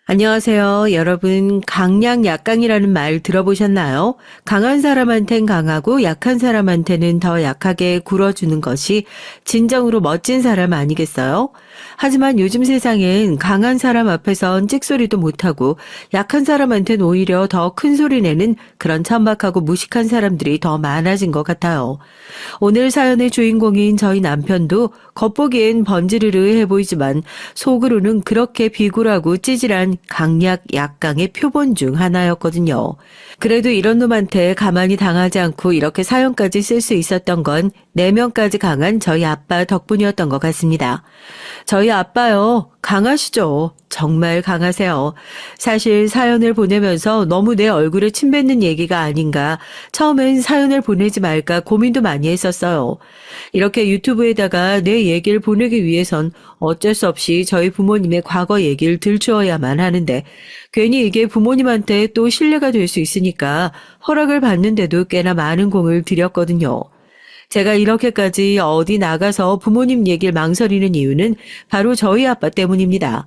안녕하세요. 여러분, 강약 약강이라는 말 들어보셨나요? 강한 사람한텐 강하고 약한 사람한테는 더 약하게 굴어주는 것이 진정으로 멋진 사람 아니겠어요? 하지만 요즘 세상엔 강한 사람 앞에선 찍소리도 못하고 약한 사람한텐 오히려 더 큰 소리 내는 그런 천박하고 무식한 사람들이 더 많아진 것 같아요. 오늘 사연의 주인공인 저희 남편도 겉보기엔 번지르르 해 보이지만 속으로는 그렇게 비굴하고 찌질한 강약 약강의 표본 중 하나였거든요. 그래도 이런 놈한테 가만히 당하지 않고 이렇게 사연까지 쓸 수 있었던 건 4명까지 강한 저희 아빠 덕분이었던 것 같습니다. 저희 아빠요, 강하시죠. 정말 강하세요. 사실 사연을 보내면서 너무 내 얼굴에 침 뱉는 얘기가 아닌가 처음엔 사연을 보내지 말까 고민도 많이 했었어요. 이렇게 유튜브에다가 내 얘기를 보내기 위해선 어쩔 수 없이 저희 부모님의 과거 얘기를 들추어야만 하는데 괜히 이게 부모님한테 또 신뢰가 될 수 있으니까 허락을 받는데도 꽤나 많은 공을 들였거든요. 제가 이렇게까지 어디 나가서 부모님 얘기를 망설이는 이유는 바로 저희 아빠 때문입니다.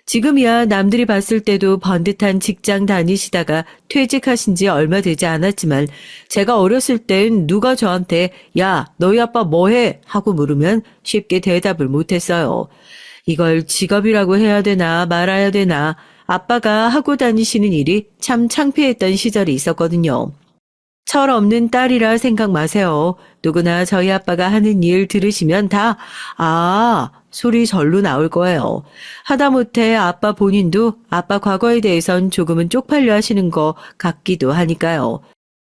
지금이야 남들이 봤을 때도 번듯한 직장 다니시다가 퇴직하신 지 얼마 되지 않았지만 제가 어렸을 땐 누가 저한테 야, 너희 아빠 뭐해? 하고 물으면 쉽게 대답을 못했어요. 이걸 직업이라고 해야 되나 말아야 되나 아빠가 하고 다니시는 일이 참 창피했던 시절이 있었거든요. 철 없는 딸이라 생각 마세요. 누구나 저희 아빠가 하는 일 들으시면 다, 소리 절로 나올 거예요. 하다못해 아빠 본인도 아빠 과거에 대해선 조금은 쪽팔려 하시는 것 같기도 하니까요.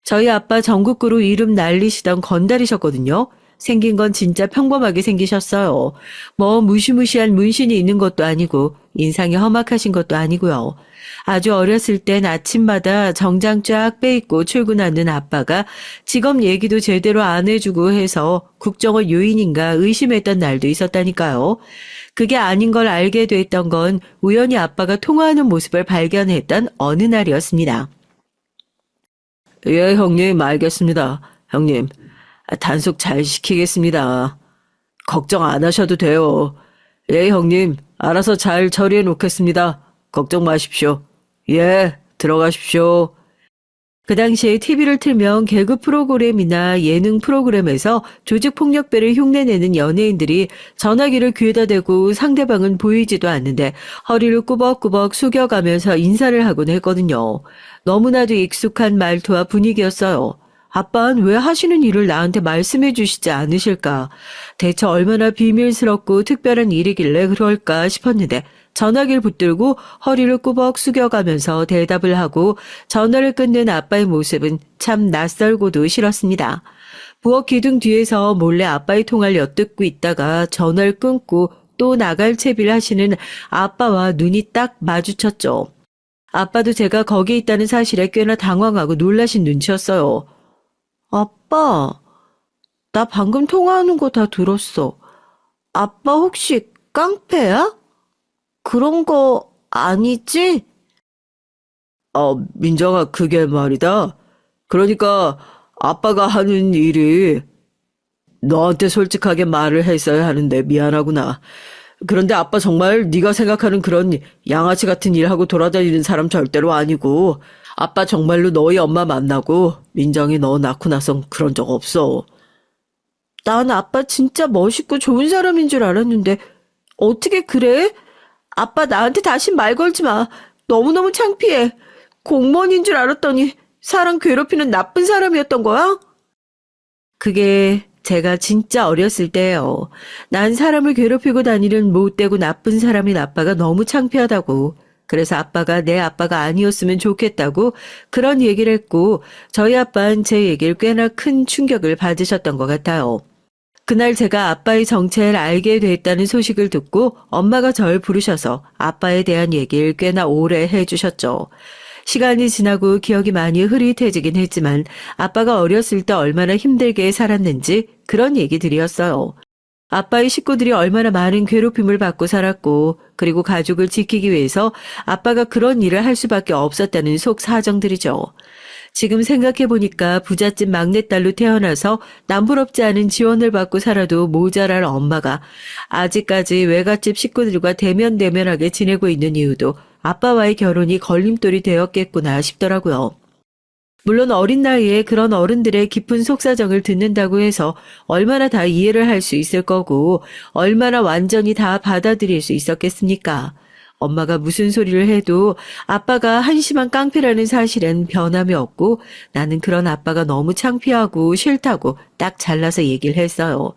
저희 아빠 전국구로 이름 날리시던 건달이셨거든요. 생긴 건 진짜 평범하게 생기셨어요. 뭐 무시무시한 문신이 있는 것도 아니고 인상이 험악하신 것도 아니고요. 아주 어렸을 땐 아침마다 정장 쫙 빼입고 출근하는 아빠가 직업 얘기도 제대로 안 해주고 해서 국정원 요인인가 의심했던 날도 있었다니까요. 그게 아닌 걸 알게 됐던 건 우연히 아빠가 통화하는 모습을 발견했던 어느 날이었습니다. 예, 형님, 알겠습니다. 형님, 단속 잘 시키겠습니다. 걱정 안 하셔도 돼요. 예, 형님, 알아서 잘 처리해 놓겠습니다. 걱정 마십시오. 예, 들어가십시오. 그 당시에 TV를 틀면 개그 프로그램이나 예능 프로그램에서 조직폭력배를 흉내내는 연예인들이 전화기를 귀에다 대고 상대방은 보이지도 않는데 허리를 꾸벅꾸벅 숙여가면서 인사를 하곤 했거든요. 너무나도 익숙한 말투와 분위기였어요. 아빠는 왜 하시는 일을 나한테 말씀해 주시지 않으실까? 대체 얼마나 비밀스럽고 특별한 일이길래 그럴까 싶었는데 전화기를 붙들고 허리를 꾸벅 숙여가면서 대답을 하고 전화를 끊는 아빠의 모습은 참 낯설고도 싫었습니다. 부엌 기둥 뒤에서 몰래 아빠의 통화를 엿듣고 있다가 전화를 끊고 또 나갈 채비를 하시는 아빠와 눈이 딱 마주쳤죠. 아빠도 제가 거기 있다는 사실에 꽤나 당황하고 놀라신 눈치였어요. 아빠, 나 방금 통화하는 거 다 들었어. 아빠 혹시 깡패야? 그런 거 아니지? 민정아, 그게 말이다. 그러니까 아빠가 하는 일이 너한테 솔직하게 말을 했어야 하는데 미안하구나. 그런데 아빠 정말 네가 생각하는 그런 양아치 같은 일 하고 돌아다니는 사람 절대로 아니고 아빠 정말로 너희 엄마 만나고 민정이 너 낳고 나선 그런 적 없어. 난 아빠 진짜 멋있고 좋은 사람인 줄 알았는데 어떻게 그래? 아빠 나한테 다시 말 걸지 마. 너무너무 창피해. 공무원인 줄 알았더니 사람 괴롭히는 나쁜 사람이었던 거야? 그게 제가 진짜 어렸을 때예요. 난 사람을 괴롭히고 다니는 못되고 나쁜 사람인 아빠가 너무 창피하다고. 그래서 아빠가 내 아빠가 아니었으면 좋겠다고 그런 얘기를 했고 저희 아빠는 제 얘기를 꽤나 큰 충격을 받으셨던 것 같아요. 그날 제가 아빠의 정체를 알게 됐다는 소식을 듣고 엄마가 절 부르셔서 아빠에 대한 얘기를 꽤나 오래 해주셨죠. 시간이 지나고 기억이 많이 흐릿해지긴 했지만 아빠가 어렸을 때 얼마나 힘들게 살았는지 그런 얘기들이었어요. 아빠의 식구들이 얼마나 많은 괴롭힘을 받고 살았고 그리고 가족을 지키기 위해서 아빠가 그런 일을 할 수밖에 없었다는 속 사정들이죠. 지금 생각해보니까 부잣집 막내딸로 태어나서 남부럽지 않은 지원을 받고 살아도 모자랄 엄마가 아직까지 외갓집 식구들과 대면대면하게 지내고 있는 이유도 아빠와의 결혼이 걸림돌이 되었겠구나 싶더라고요. 물론 어린 나이에 그런 어른들의 깊은 속사정을 듣는다고 해서 얼마나 다 이해를 할 수 있을 거고 얼마나 완전히 다 받아들일 수 있었겠습니까? 엄마가 무슨 소리를 해도 아빠가 한심한 깡패라는 사실엔 변함이 없고 나는 그런 아빠가 너무 창피하고 싫다고 딱 잘라서 얘기를 했어요.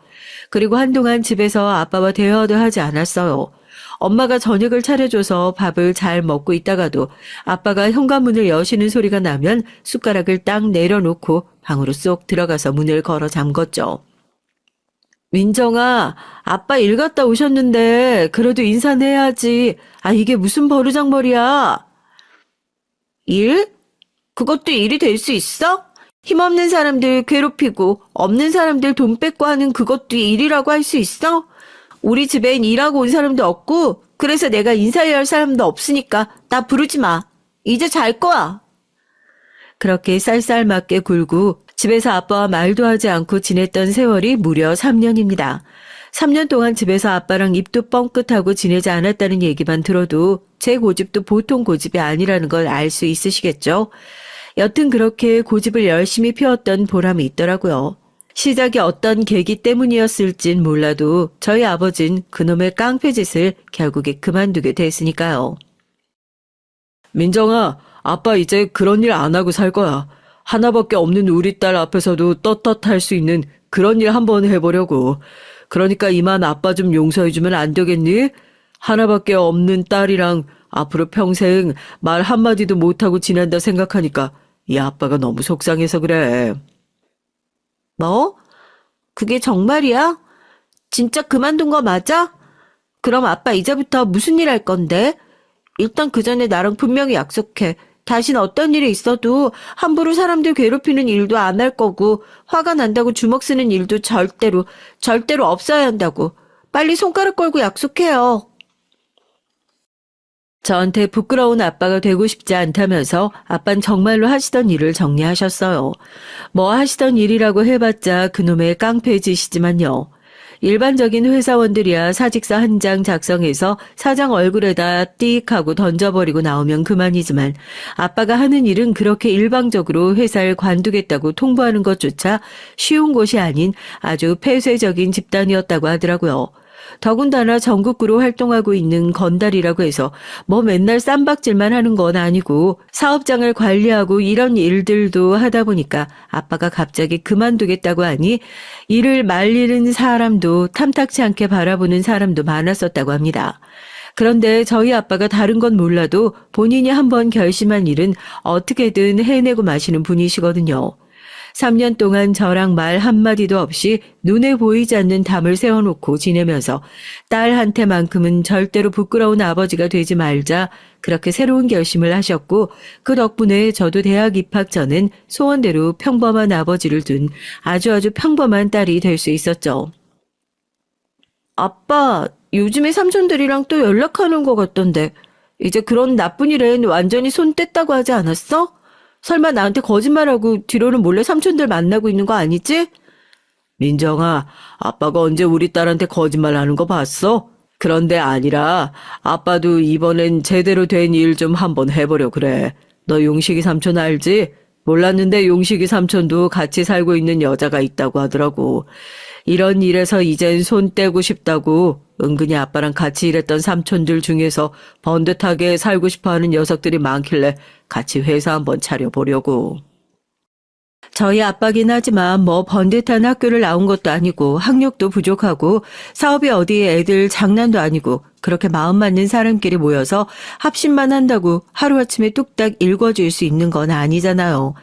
그리고 한동안 집에서 아빠와 대화도 하지 않았어요. 엄마가 저녁을 차려줘서 밥을 잘 먹고 있다가도 아빠가 현관문을 여시는 소리가 나면 숟가락을 딱 내려놓고 방으로 쏙 들어가서 문을 걸어 잠궜죠. 민정아, 아빠 일 갔다 오셨는데 그래도 인사는 해야지. 아, 이게 무슨 버르장머리야. 일? 그것도 일이 될 수 있어? 힘없는 사람들 괴롭히고 없는 사람들 돈 뺏고 하는 그것도 일이라고 할 수 있어? 우리 집엔 일하고 온 사람도 없고 그래서 내가 인사해야 할 사람도 없으니까 나 부르지 마. 이제 잘 거야. 그렇게 쌀쌀맞게 굴고 집에서 아빠와 말도 하지 않고 지냈던 세월이 무려 3년입니다. 3년 동안 집에서 아빠랑 입도 뻥끗하고 지내지 않았다는 얘기만 들어도 제 고집도 보통 고집이 아니라는 걸 알 수 있으시겠죠? 여튼 그렇게 고집을 열심히 피웠던 보람이 있더라고요. 시작이 어떤 계기 때문이었을진 몰라도 저희 아버진 그놈의 깡패짓을 결국에 그만두게 됐으니까요. 민정아, 아빠 이제 그런 일 안 하고 살 거야. 하나밖에 없는 우리 딸 앞에서도 떳떳할 수 있는 그런 일 한번 해보려고. 그러니까 이만 아빠 좀 용서해주면 안 되겠니? 하나밖에 없는 딸이랑 앞으로 평생 말 한마디도 못하고 지낸다 생각하니까 이 아빠가 너무 속상해서 그래. 뭐? 그게 정말이야? 진짜 그만둔 거 맞아? 그럼 아빠 이제부터 무슨 일 할 건데? 일단 그 전에 나랑 분명히 약속해. 다신 어떤 일이 있어도 함부로 사람들 괴롭히는 일도 안 할 거고 화가 난다고 주먹 쓰는 일도 절대로 없어야 한다고. 빨리 손가락 걸고 약속해요. 저한테 부끄러운 아빠가 되고 싶지 않다면서 아빤 정말로 하시던 일을 정리하셨어요. 뭐 하시던 일이라고 해봤자 그놈의 깡패 짓이지만요. 일반적인 회사원들이야 사직서 한 장 작성해서 사장 얼굴에다 띡 하고 던져버리고 나오면 그만이지만 아빠가 하는 일은 그렇게 일방적으로 회사를 관두겠다고 통보하는 것조차 쉬운 곳이 아닌 아주 폐쇄적인 집단이었다고 하더라고요. 더군다나 전국구로 활동하고 있는 건달이라고 해서 뭐 맨날 쌈박질만 하는 건 아니고 사업장을 관리하고 이런 일들도 하다 보니까 아빠가 갑자기 그만두겠다고 하니 이를 말리는 사람도 탐탁치 않게 바라보는 사람도 많았었다고 합니다. 그런데 저희 아빠가 다른 건 몰라도 본인이 한번 결심한 일은 어떻게든 해내고 마시는 분이시거든요. 3년 동안 저랑 말 한마디도 없이 눈에 보이지 않는 담을 세워놓고 지내면서 딸한테만큼은 절대로 부끄러운 아버지가 되지 말자 그렇게 새로운 결심을 하셨고 그 덕분에 저도 대학 입학 전엔 소원대로 평범한 아버지를 둔 아주 평범한 딸이 될 수 있었죠. 아빠, 요즘에 삼촌들이랑 또 연락하는 것 같던데 이제 그런 나쁜 일엔 완전히 손 뗐다고 하지 않았어? 설마 나한테 거짓말하고 뒤로는 몰래 삼촌들 만나고 있는 거 아니지? 민정아, 아빠가 언제 우리 딸한테 거짓말하는 거 봤어? 그런데 아니라 아빠도 이번엔 제대로 된 일 좀 한번 해보려 그래. 너 용식이 삼촌 알지? 몰랐는데 용식이 삼촌도 같이 살고 있는 여자가 있다고 하더라고. 이런 일에서 이젠 손 떼고 싶다고 은근히 아빠랑 같이 일했던 삼촌들 중에서 번듯하게 살고 싶어하는 녀석들이 많길래 같이 회사 한번 차려보려고. 저희 아빠긴 하지만 뭐 번듯한 학교를 나온 것도 아니고 학력도 부족하고 사업이 어디 애들 장난도 아니고 그렇게 마음 맞는 사람끼리 모여서 합심만 한다고 하루아침에 뚝딱 읽어줄 수 있는 건 아니잖아요.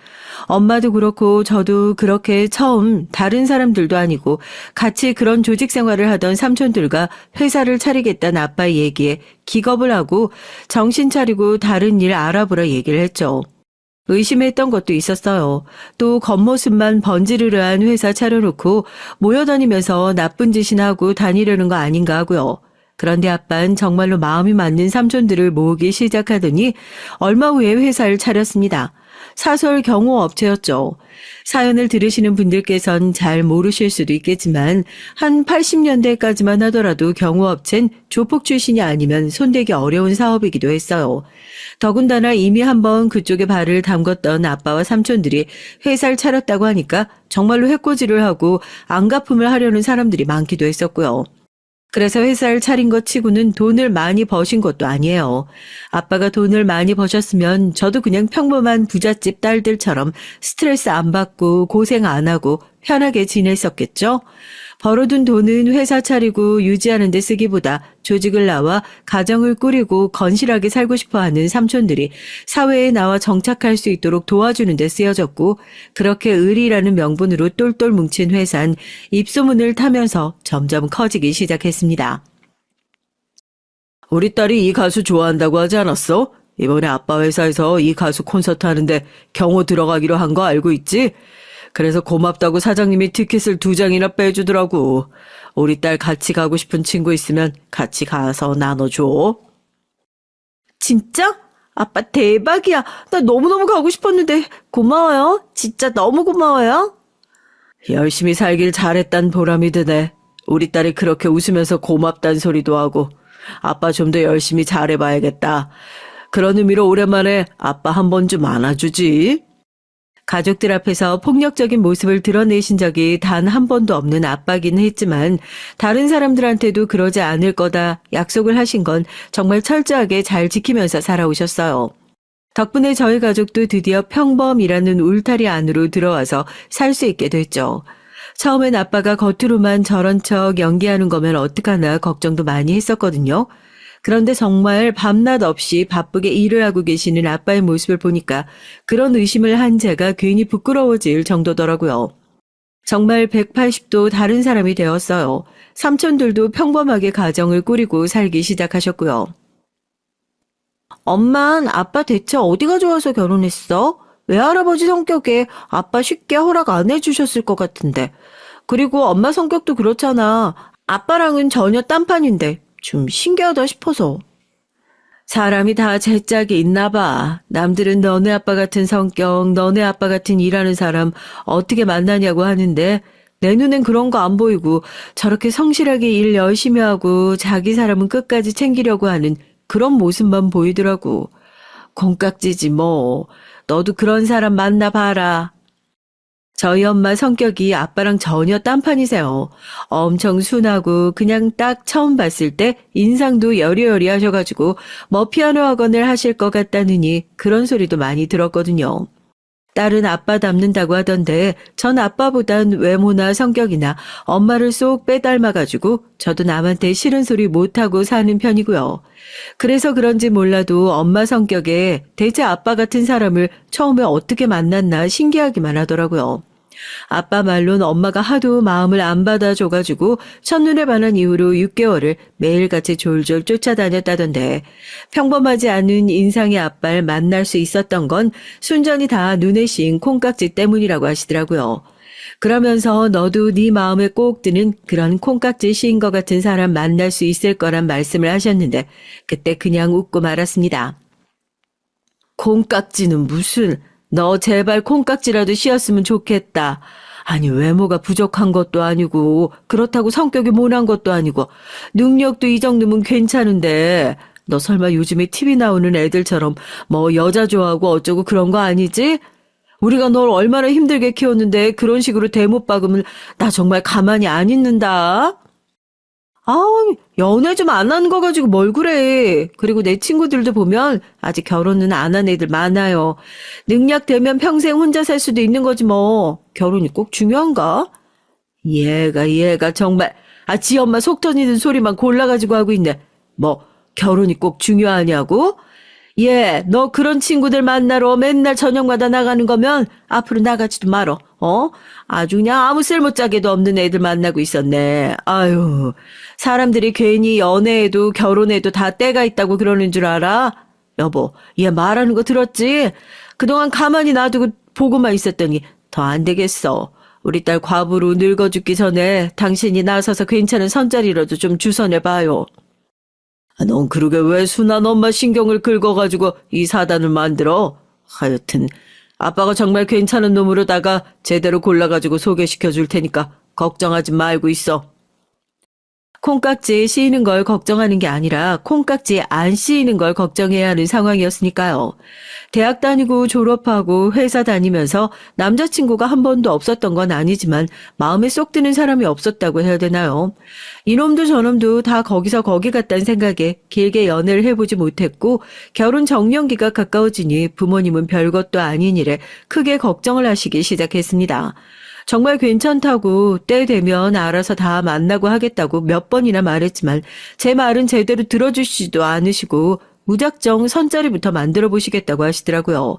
엄마도 그렇고 저도 그렇게 처음 다른 사람들도 아니고 같이 그런 조직 생활을 하던 삼촌들과 회사를 차리겠다는 아빠의 얘기에 기겁을 하고 정신 차리고 다른 일 알아보라 얘기를 했죠. 의심했던 것도 있었어요. 또 겉모습만 번지르르한 회사 차려놓고 모여다니면서 나쁜 짓이나 하고 다니려는 거 아닌가 하고요. 그런데 아빠는 정말로 마음이 맞는 삼촌들을 모으기 시작하더니 얼마 후에 회사를 차렸습니다. 사설 경호업체였죠. 사연을 들으시는 분들께선 잘 모르실 수도 있겠지만 한 80년대까지만 하더라도 경호업체는 조폭 출신이 아니면 손대기 어려운 사업이기도 했어요. 더군다나 이미 한번 그쪽에 발을 담궜던 아빠와 삼촌들이 회사를 차렸다고 하니까 정말로 해코지를 하고 안갚음을 하려는 사람들이 많기도 했었고요. 그래서 회사를 차린 것 치고는 돈을 많이 버신 것도 아니에요. 아빠가 돈을 많이 버셨으면 저도 그냥 평범한 부잣집 딸들처럼 스트레스 안 받고 고생 안 하고 편하게 지냈었겠죠? 벌어둔 돈은 회사 차리고 유지하는 데 쓰기보다 조직을 나와 가정을 꾸리고 건실하게 살고 싶어하는 삼촌들이 사회에 나와 정착할 수 있도록 도와주는 데 쓰여졌고, 그렇게 의리라는 명분으로 똘똘 뭉친 회사는 입소문을 타면서 점점 커지기 시작했습니다. 우리 딸이 이 가수 좋아한다고 하지 않았어? 이번에 아빠 회사에서 이 가수 콘서트 하는데 경호 들어가기로 한 거 알고 있지? 그래서 고맙다고 사장님이 티켓을 2장이나 빼주더라고. 우리 딸 같이 가고 싶은 친구 있으면 같이 가서 나눠줘. 진짜? 아빠 대박이야. 나 너무너무 가고 싶었는데 고마워요. 진짜 너무 고마워요. 열심히 살길 잘했단 보람이 드네. 우리 딸이 그렇게 웃으면서 고맙단 소리도 하고. 아빠 좀 더 열심히 잘해봐야겠다. 그런 의미로 오랜만에 아빠 한 번 좀 안아주지. 가족들 앞에서 폭력적인 모습을 드러내신 적이 단 한 번도 없는 아빠긴 했지만 다른 사람들한테도 그러지 않을 거다 약속을 하신 건 정말 철저하게 잘 지키면서 살아오셨어요. 덕분에 저희 가족도 드디어 평범이라는 울타리 안으로 들어와서 살 수 있게 됐죠. 처음엔 아빠가 겉으로만 저런 척 연기하는 거면 어떡하나 걱정도 많이 했었거든요. 그런데 정말 밤낮 없이 바쁘게 일을 하고 계시는 아빠의 모습을 보니까 그런 의심을 한 제가 괜히 부끄러워질 정도더라고요. 정말 180도 다른 사람이 되었어요. 삼촌들도 평범하게 가정을 꾸리고 살기 시작하셨고요. 엄만 아빠 대체 어디가 좋아서 결혼했어? 외할아버지 성격에 아빠 쉽게 허락 안 해주셨을 것 같은데. 그리고 엄마 성격도 그렇잖아. 아빠랑은 전혀 딴판인데. 좀 신기하다 싶어서. 사람이 다 제 짝이 있나 봐. 남들은 너네 아빠 같은 성격, 너네 아빠 같은 일하는 사람 어떻게 만나냐고 하는데 내 눈엔 그런 거 안 보이고 저렇게 성실하게 일 열심히 하고 자기 사람은 끝까지 챙기려고 하는 그런 모습만 보이더라고. 콩깍지지 뭐. 너도 그런 사람 만나봐라. 저희 엄마 성격이 아빠랑 전혀 딴판이세요. 엄청 순하고 그냥 딱 처음 봤을 때 인상도 여리여리 하셔가지고 뭐 피아노 학원을 하실 것 같다느니 그런 소리도 많이 들었거든요. 딸은 아빠 닮는다고 하던데 전 아빠보단 외모나 성격이나 엄마를 쏙 빼닮아가지고 저도 남한테 싫은 소리 못하고 사는 편이고요. 그래서 그런지 몰라도 엄마 성격에 대체 아빠 같은 사람을 처음에 어떻게 만났나 신기하기만 하더라고요. 아빠 말론 엄마가 하도 마음을 안 받아줘가지고 첫눈에 반한 이후로 6개월을 매일같이 졸졸 쫓아다녔다던데 평범하지 않은 인상의 아빠를 만날 수 있었던 건 순전히 다 눈에 씌인 콩깍지 때문이라고 하시더라고요. 그러면서 너도 네 마음에 꼭 드는 그런 콩깍지 씌인 것 같은 사람 만날 수 있을 거란 말씀을 하셨는데 그때 그냥 웃고 말았습니다. 콩깍지는 무슨... 너 제발 콩깍지라도 씌었으면 좋겠다. 아니 외모가 부족한 것도 아니고 그렇다고 성격이 모난 것도 아니고 능력도 이 정도면 괜찮은데 너 설마 요즘에 TV 나오는 애들처럼 뭐 여자 좋아하고 어쩌고 그런 거 아니지? 우리가 널 얼마나 힘들게 키웠는데 그런 식으로 대못 박으면 나 정말 가만히 안 있는다. 아우, 연애 좀 안 하는 거 가지고 뭘 그래. 그리고 내 친구들도 보면 아직 결혼은 안 한 애들 많아요. 능력 되면 평생 혼자 살 수도 있는 거지 뭐. 결혼이 꼭 중요한가? 얘가 정말 지 엄마 속 터지는 소리만 골라가지고 하고 있네. 뭐 결혼이 꼭 중요하냐고? 너 그런 친구들 만나러 맨날 저녁마다 나가는 거면 앞으로 나가지도 말어. 아주 그냥 아무 쓸모짜게도 없는 애들 만나고 있었네. 아유, 사람들이 괜히 연애해도 결혼해도 다 때가 있다고 그러는 줄 알아? 여보, 얘 말하는 거 들었지? 그동안 가만히 놔두고 보고만 있었더니 더 안 되겠어. 우리 딸 과부로 늙어 죽기 전에 당신이 나서서 괜찮은 선자리라도 좀 주선해봐요. 넌 그러게 왜 순한 엄마 신경을 긁어가지고 이 사단을 만들어? 하여튼 아빠가 정말 괜찮은 놈으로다가 제대로 골라가지고 소개시켜 줄 테니까 걱정하지 말고 있어. 콩깍지에 씌이는 걸 걱정하는 게 아니라 콩깍지에 안 씌이는 걸 걱정해야 하는 상황이었으니까요. 대학 다니고 졸업하고 회사 다니면서 남자친구가 한 번도 없었던 건 아니지만 마음에 쏙 드는 사람이 없었다고 해야 되나요? 이놈도 저놈도 다 거기서 거기 같다는 생각에 길게 연애를 해보지 못했고 결혼 정년기가 가까워지니 부모님은 별것도 아닌 일에 크게 걱정을 하시기 시작했습니다. 정말 괜찮다고 때 되면 알아서 다 만나고 하겠다고 몇 번이나 말했지만 제 말은 제대로 들어주시지도 않으시고 무작정 선자리부터 만들어 보시겠다고 하시더라고요.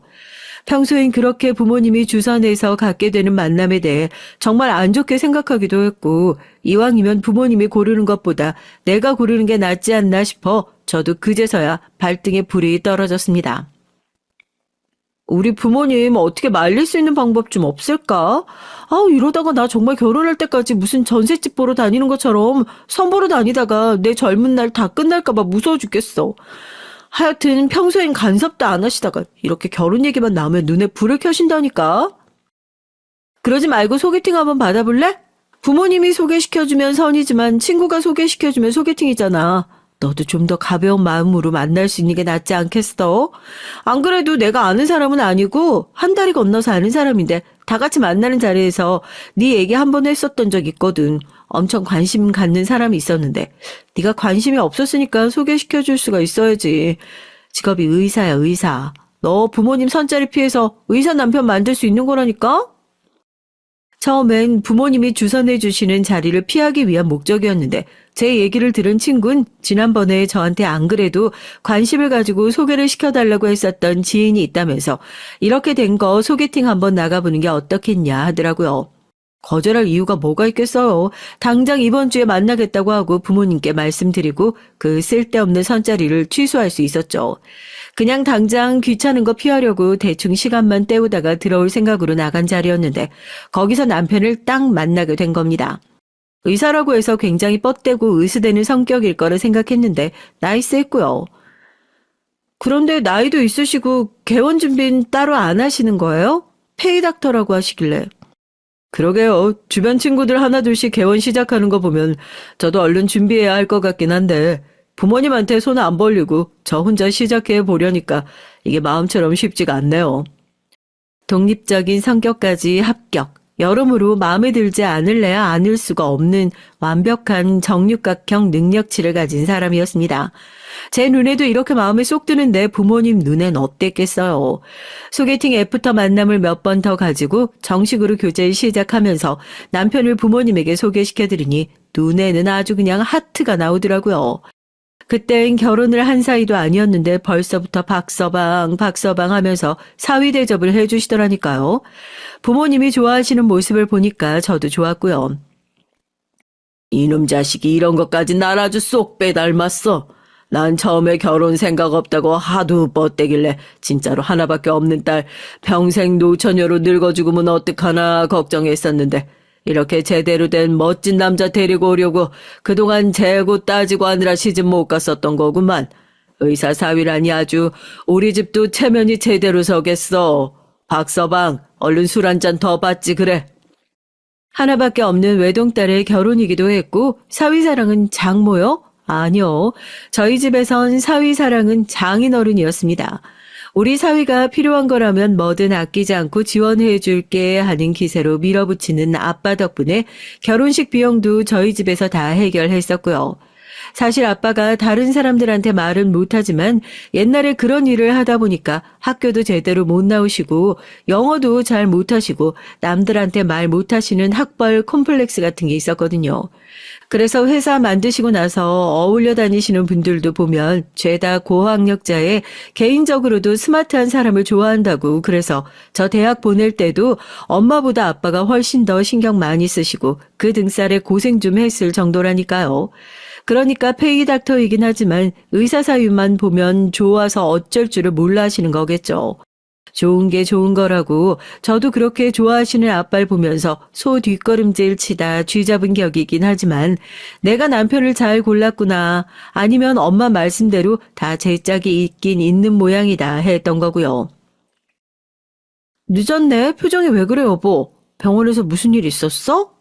평소엔 그렇게 부모님이 주선해서 갖게 되는 만남에 대해 정말 안 좋게 생각하기도 했고 이왕이면 부모님이 고르는 것보다 내가 고르는 게 낫지 않나 싶어 저도 그제서야 발등에 불이 떨어졌습니다. 우리 부모님 어떻게 말릴 수 있는 방법 좀 없을까? 이러다가 나 정말 결혼할 때까지 무슨 전셋집 보러 다니는 것처럼 선 보러 다니다가 내 젊은 날 다 끝날까봐 무서워 죽겠어. 하여튼 평소엔 간섭도 안 하시다가 이렇게 결혼 얘기만 나오면 눈에 불을 켜신다니까. 그러지 말고 소개팅 한번 받아볼래? 부모님이 소개시켜주면 선이지만 친구가 소개시켜주면 소개팅이잖아. 너도 좀 더 가벼운 마음으로 만날 수 있는 게 낫지 않겠어? 안 그래도 내가 아는 사람은 아니고 한 다리 건너서 아는 사람인데 다 같이 만나는 자리에서 네 얘기 한 번 했었던 적 있거든. 엄청 관심 갖는 사람이 있었는데 네가 관심이 없었으니까 소개시켜 줄 수가 있어야지. 직업이 의사야, 의사. 너 부모님 선자리 피해서 의사 남편 만들 수 있는 거라니까? 처음엔 부모님이 주선해 주시는 자리를 피하기 위한 목적이었는데 제 얘기를 들은 친구는 지난번에 저한테 안 그래도 관심을 가지고 소개를 시켜달라고 했었던 지인이 있다면서 이렇게 된 거 소개팅 한번 나가보는 게 어떻겠냐 하더라고요. 거절할 이유가 뭐가 있겠어요. 당장 이번 주에 만나겠다고 하고 부모님께 말씀드리고 그 쓸데없는 선자리를 취소할 수 있었죠. 그냥 당장 귀찮은 거 피하려고 대충 시간만 때우다가 들어올 생각으로 나간 자리였는데 거기서 남편을 딱 만나게 된 겁니다. 의사라고 해서 굉장히 뻗대고 으스대는 성격일 거라 생각했는데 나이스했고요. 그런데 나이도 있으시고 개원 준비는 따로 안 하시는 거예요? 페이닥터라고 하시길래. 그러게요. 주변 친구들 하나둘씩 개원 시작하는 거 보면 저도 얼른 준비해야 할 것 같긴 한데 부모님한테 손 안 벌리고 저 혼자 시작해 보려니까 이게 마음처럼 쉽지가 않네요. 독립적인 성격까지 합격. 여러모로 마음에 들지 않을래야 않을 수가 없는 완벽한 정육각형 능력치를 가진 사람이었습니다. 제 눈에도 이렇게 마음에 쏙 드는데 부모님 눈엔 어땠겠어요. 소개팅 애프터 만남을 몇 번 더 가지고 정식으로 교제를 시작하면서 남편을 부모님에게 소개시켜드리니 눈에는 아주 그냥 하트가 나오더라고요. 그땐 결혼을 한 사이도 아니었는데 벌써부터 박서방 하면서 사위 대접을 해주시더라니까요. 부모님이 좋아하시는 모습을 보니까 저도 좋았고요. 이놈 자식이 이런 것까지 날 아주 쏙 빼닮았어. 난 처음에 결혼 생각 없다고 하도 뻗대길래 진짜로 하나밖에 없는 딸 평생 노처녀로 늙어 죽으면 어떡하나 걱정했었는데 이렇게 제대로 된 멋진 남자 데리고 오려고 그동안 재고 따지고 하느라 시집 못 갔었던 거구만. 의사 사위라니 아주 우리 집도 체면이 제대로 서겠어. 박서방 얼른 술 한 잔 더 받지 그래. 하나밖에 없는 외동딸의 결혼이기도 했고 사위사랑은 장모요? 아니요. 저희 집에선 사위사랑은 장인어른이었습니다. 우리 사위가 필요한 거라면 뭐든 아끼지 않고 지원해 줄게 하는 기세로 밀어붙이는 아빠 덕분에 결혼식 비용도 저희 집에서 다 해결했었고요. 사실 아빠가 다른 사람들한테 말은 못하지만 옛날에 그런 일을 하다 보니까 학교도 제대로 못 나오시고 영어도 잘 못하시고 남들한테 말 못하시는 학벌 콤플렉스 같은 게 있었거든요. 그래서 회사 만드시고 나서 어울려 다니시는 분들도 보면 죄다 고학력자에 개인적으로도 스마트한 사람을 좋아한다고 그래서 저 대학 보낼 때도 엄마보다 아빠가 훨씬 더 신경 많이 쓰시고 그 등살에 고생 좀 했을 정도라니까요. 그러니까 페이닥터이긴 하지만 의사 사위만 보면 좋아서 어쩔 줄을 몰라 하시는 거겠죠. 좋은 게 좋은 거라고 저도 그렇게 좋아하시는 아빠를 보면서 소 뒷걸음질 치다 쥐잡은 격이긴 하지만 내가 남편을 잘 골랐구나 아니면 엄마 말씀대로 다 제 짝이 있긴 있는 모양이다 했던 거고요. 늦었네. 표정이 왜 그래, 여보? 병원에서 무슨 일 있었어?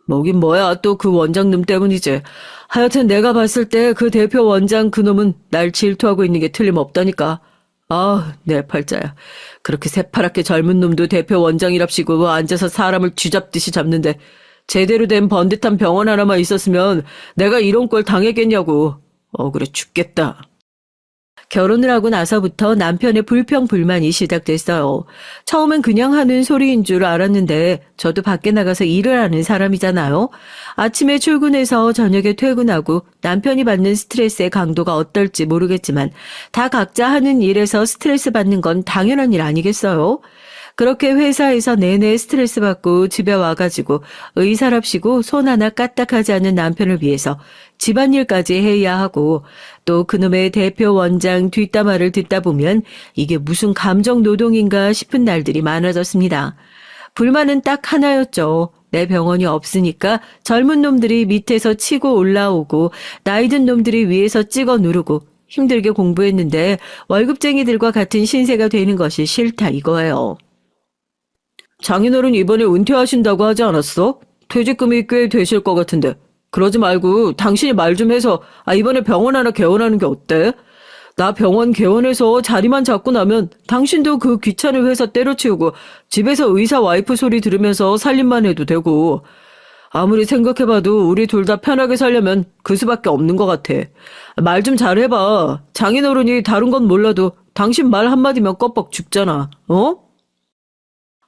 뭐긴 뭐야. 또 그 원장님 때문이지. 하여튼 내가 봤을 때 그 대표 원장 그놈은 날 질투하고 있는 게 틀림없다니까. 아, 내 팔자야. 그렇게 새파랗게 젊은 놈도 대표 원장이랍시고 앉아서 사람을 쥐잡듯이 잡는데 제대로 된 번듯한 병원 하나만 있었으면 내가 이런 꼴 당했겠냐고. 억울해 죽겠다. 결혼을 하고 나서부터 남편의 불평불만이 시작됐어요. 처음엔 그냥 하는 소리인 줄 알았는데 저도 밖에 나가서 일을 하는 사람이잖아요. 아침에 출근해서 저녁에 퇴근하고 남편이 받는 스트레스의 강도가 어떨지 모르겠지만 다 각자 하는 일에서 스트레스 받는 건 당연한 일 아니겠어요? 그렇게 회사에서 내내 스트레스 받고 집에 와가지고 의사랍시고 손 하나 까딱하지 않는 남편을 위해서 집안일까지 해야 하고 또 그놈의 대표 원장 뒷담화를 듣다 보면 이게 무슨 감정 노동인가 싶은 날들이 많아졌습니다. 불만은 딱 하나였죠. 내 병원이 없으니까 젊은 놈들이 밑에서 치고 올라오고 나이 든 놈들이 위에서 찍어 누르고 힘들게 공부했는데 월급쟁이들과 같은 신세가 되는 것이 싫다 이거예요. 장인어른 이번에 은퇴하신다고 하지 않았어? 퇴직금이 꽤 되실 것 같은데. 그러지 말고 당신이 말 좀 해서 이번에 병원 하나 개원하는 게 어때? 나 병원 개원해서 자리만 잡고 나면 당신도 그 귀찮은 회사 때려치우고 집에서 의사 와이프 소리 들으면서 살림만 해도 되고. 아무리 생각해봐도 우리 둘 다 편하게 살려면 그 수밖에 없는 것 같아. 말 좀 잘해봐. 장인어른이 다른 건 몰라도 당신 말 한마디면 껌뻑 죽잖아. 어?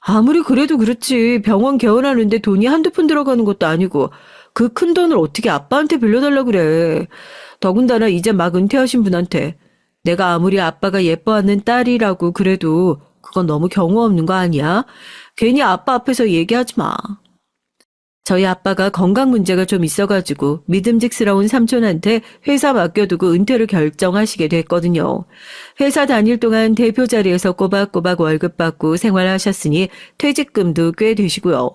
아무리 그래도 그렇지 병원 개원하는데 돈이 한두 푼 들어가는 것도 아니고 그 큰 돈을 어떻게 아빠한테 빌려달라 그래. 더군다나 이제 막 은퇴하신 분한테 내가 아무리 아빠가 예뻐하는 딸이라고 그래도 그건 너무 경우 없는 거 아니야? 괜히 아빠 앞에서 얘기하지 마. 저희 아빠가 건강 문제가 좀 있어가지고 믿음직스러운 삼촌한테 회사 맡겨두고 은퇴를 결정하시게 됐거든요. 회사 다닐 동안 대표 자리에서 꼬박꼬박 월급 받고 생활하셨으니 퇴직금도 꽤 되시고요.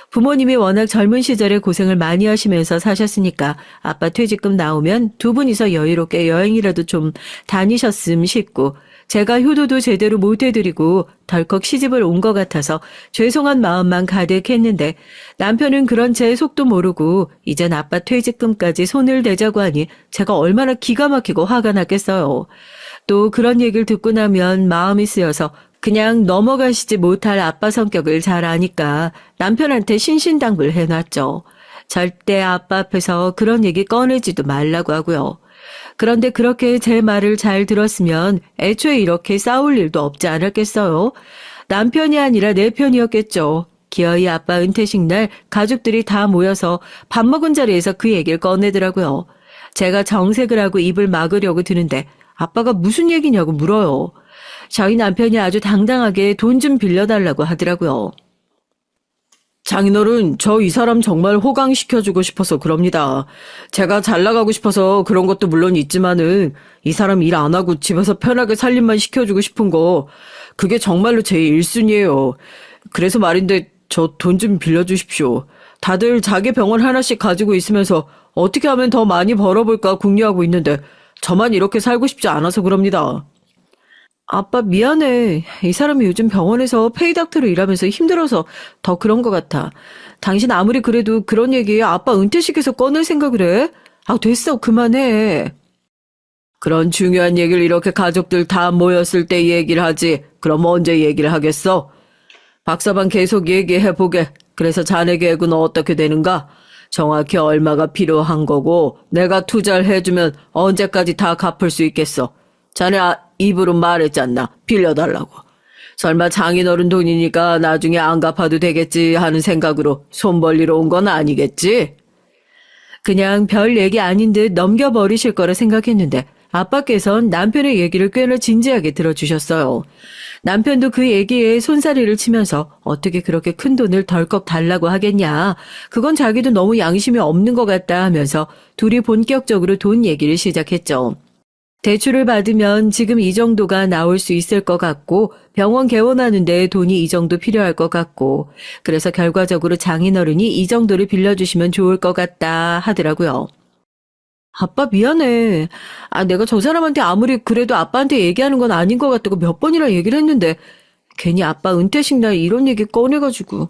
부모님이 워낙 젊은 시절에 고생을 많이 하시면서 사셨으니까 아빠 퇴직금 나오면 두 분이서 여유롭게 여행이라도 좀 다니셨음 싶고 제가 효도도 제대로 못 해드리고 덜컥 시집을 온 것 같아서 죄송한 마음만 가득했는데 남편은 그런 제 속도 모르고 이젠 아빠 퇴직금까지 손을 대자고 하니 제가 얼마나 기가 막히고 화가 났겠어요. 또 그런 얘기를 듣고 나면 마음이 쓰여서 그냥 넘어가시지 못할 아빠 성격을 잘 아니까 남편한테 신신당부를 해놨죠. 절대 아빠 앞에서 그런 얘기 꺼내지도 말라고 하고요. 그런데 그렇게 제 말을 잘 들었으면 애초에 이렇게 싸울 일도 없지 않았겠어요. 남편이 아니라 내 편이었겠죠. 기어이 아빠 은퇴식 날 가족들이 다 모여서 밥 먹은 자리에서 그 얘기를 꺼내더라고요. 제가 정색을 하고 입을 막으려고 드는데 아빠가 무슨 얘기냐고 물어요. 저희 남편이 아주 당당하게 돈 좀 빌려달라고 하더라고요. 장인어른, 저 이 사람 정말 호강시켜주고 싶어서 그럽니다. 제가 잘 나가고 싶어서 그런 것도 물론 있지만은 이 사람 일 안 하고 집에서 편하게 살림만 시켜주고 싶은 거 그게 정말로 제 1순위예요. 그래서 말인데 저 돈 좀 빌려주십시오. 다들 자기 병원 하나씩 가지고 있으면서 어떻게 하면 더 많이 벌어볼까 궁리하고 있는데 저만 이렇게 살고 싶지 않아서 그럽니다. 아빠 미안해. 이 사람이 요즘 병원에서 페이닥터로 일하면서 힘들어서 더 그런 것 같아. 당신 아무리 그래도 그런 얘기 아빠 은퇴식에서 꺼낼 생각을 해? 됐어. 그만해. 그런 중요한 얘기를 이렇게 가족들 다 모였을 때 얘기를 하지. 그럼 언제 얘기를 하겠어? 박서방 계속 얘기해보게. 그래서 자네 계획은 어떻게 되는가? 정확히 얼마가 필요한 거고 내가 투자를 해주면 언제까지 다 갚을 수 있겠어? 자네 입으로 말했잖나. 빌려달라고. 설마 장인어른 돈이니까 나중에 안 갚아도 되겠지 하는 생각으로 손 벌리러 온 건 아니겠지? 그냥 별 얘기 아닌 듯 넘겨버리실 거라 생각했는데 아빠께선 남편의 얘기를 꽤나 진지하게 들어주셨어요. 남편도 그 얘기에 손사래를 치면서 어떻게 그렇게 큰 돈을 덜컥 달라고 하겠냐. 그건 자기도 너무 양심이 없는 것 같다 하면서 둘이 본격적으로 돈 얘기를 시작했죠. 대출을 받으면 지금 이 정도가 나올 수 있을 것 같고 병원 개원하는데 돈이 이 정도 필요할 것 같고 그래서 결과적으로 장인어른이 이 정도를 빌려주시면 좋을 것 같다 하더라고요. 아빠 미안해. 내가 저 사람한테 아무리 그래도 아빠한테 얘기하는 건 아닌 것 같다고 몇 번이나 얘기를 했는데 괜히 아빠 은퇴식 날 이런 얘기 꺼내가지고.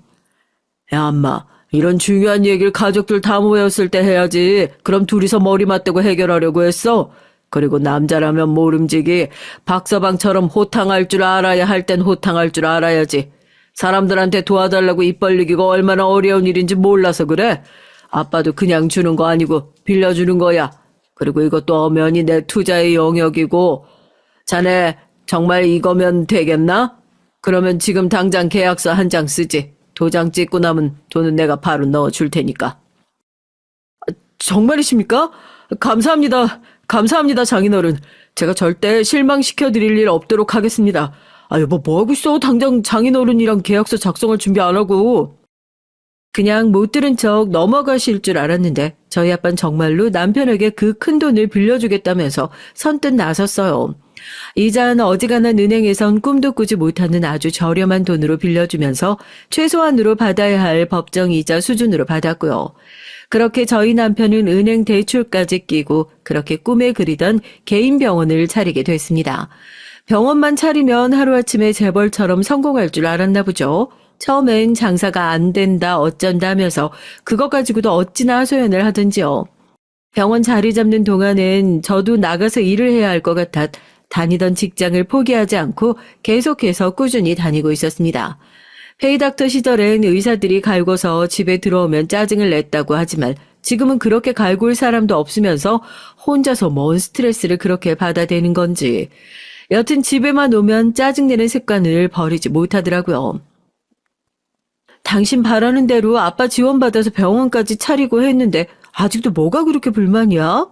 야, 엄마. 이런 중요한 얘기를 가족들 다 모였을 때 해야지. 그럼 둘이서 머리 맞대고 해결하려고 했어. 그리고 남자라면 모름지기 박서방처럼 호탕할 줄 알아야 할 땐 호탕할 줄 알아야지. 사람들한테 도와달라고 입 벌리기가 얼마나 어려운 일인지 몰라서 그래. 아빠도 그냥 주는 거 아니고 빌려주는 거야. 그리고 이것도 엄연히 내 투자의 영역이고. 자네 정말 이거면 되겠나? 그러면 지금 당장 계약서 한 장 쓰지. 도장 찍고 남은 돈은 내가 바로 넣어줄 테니까. 정말이십니까? 감사합니다. 감사합니다, 장인어른. 제가 절대 실망시켜드릴 일 없도록 하겠습니다. 아유, 뭐 하고 있어? 당장 장인어른이랑 계약서 작성할 준비 안 하고. 그냥 못 들은 척 넘어가실 줄 알았는데 저희 아빠는 정말로 남편에게 그 큰 돈을 빌려주겠다면서 선뜻 나섰어요. 이자는 어지간한 은행에선 꿈도 꾸지 못하는 아주 저렴한 돈으로 빌려주면서 최소한으로 받아야 할 법정이자 수준으로 받았고요. 그렇게 저희 남편은 은행 대출까지 끼고 그렇게 꿈에 그리던 개인 병원을 차리게 됐습니다. 병원만 차리면 하루아침에 재벌처럼 성공할 줄 알았나 보죠. 처음엔 장사가 안 된다 어쩐다 하면서 그것 가지고도 어찌나 하소연을 하든지요. 병원 자리 잡는 동안엔 저도 나가서 일을 해야 할 것 같아 다니던 직장을 포기하지 않고 계속해서 꾸준히 다니고 있었습니다. 페이닥터 시절엔 의사들이 갈고서 집에 들어오면 짜증을 냈다고 하지만 지금은 그렇게 갈굴 사람도 없으면서 혼자서 뭔 스트레스를 그렇게 받아대는 건지. 여튼 집에만 오면 짜증내는 습관을 버리지 못하더라고요. 당신 바라는 대로 아빠 지원받아서 병원까지 차리고 했는데 아직도 뭐가 그렇게 불만이야?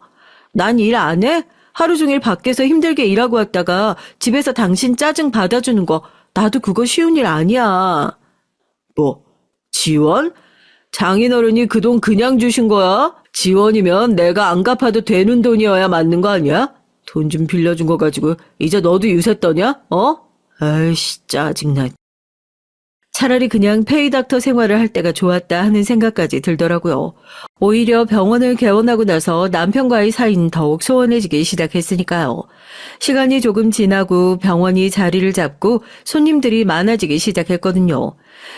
난 일 안 해? 하루 종일 밖에서 힘들게 일하고 왔다가 집에서 당신 짜증 받아주는 거 나도 그거 쉬운 일 아니야. 뭐 지원? 장인어른이 그 돈 그냥 주신 거야? 지원이면 내가 안 갚아도 되는 돈이어야 맞는 거 아니야? 돈 좀 빌려준 거 가지고 이제 너도 유세 떠냐? 아이씨 짜증나. 차라리 그냥 페이닥터 생활을 할 때가 좋았다 하는 생각까지 들더라고요. 오히려 병원을 개원하고 나서 남편과의 사이는 더욱 소원해지기 시작했으니까요. 시간이 조금 지나고 병원이 자리를 잡고 손님들이 많아지기 시작했거든요.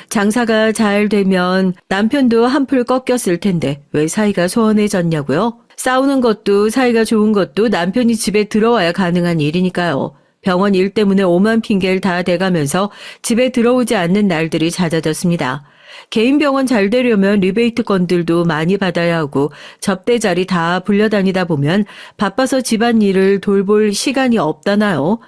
장사가 잘 되면 남편도 한풀 꺾였을 텐데 왜 사이가 소원해졌냐고요? 싸우는 것도 사이가 좋은 것도 남편이 집에 들어와야 가능한 일이니까요. 병원 일 때문에 오만 핑계를 다 대가면서 집에 들어오지 않는 날들이 잦아졌습니다. 개인 병원 잘 되려면 리베이트 건들도 많이 받아야 하고 접대 자리 다 불려다니다 보면 바빠서 집안일을 돌볼 시간이 없다나요?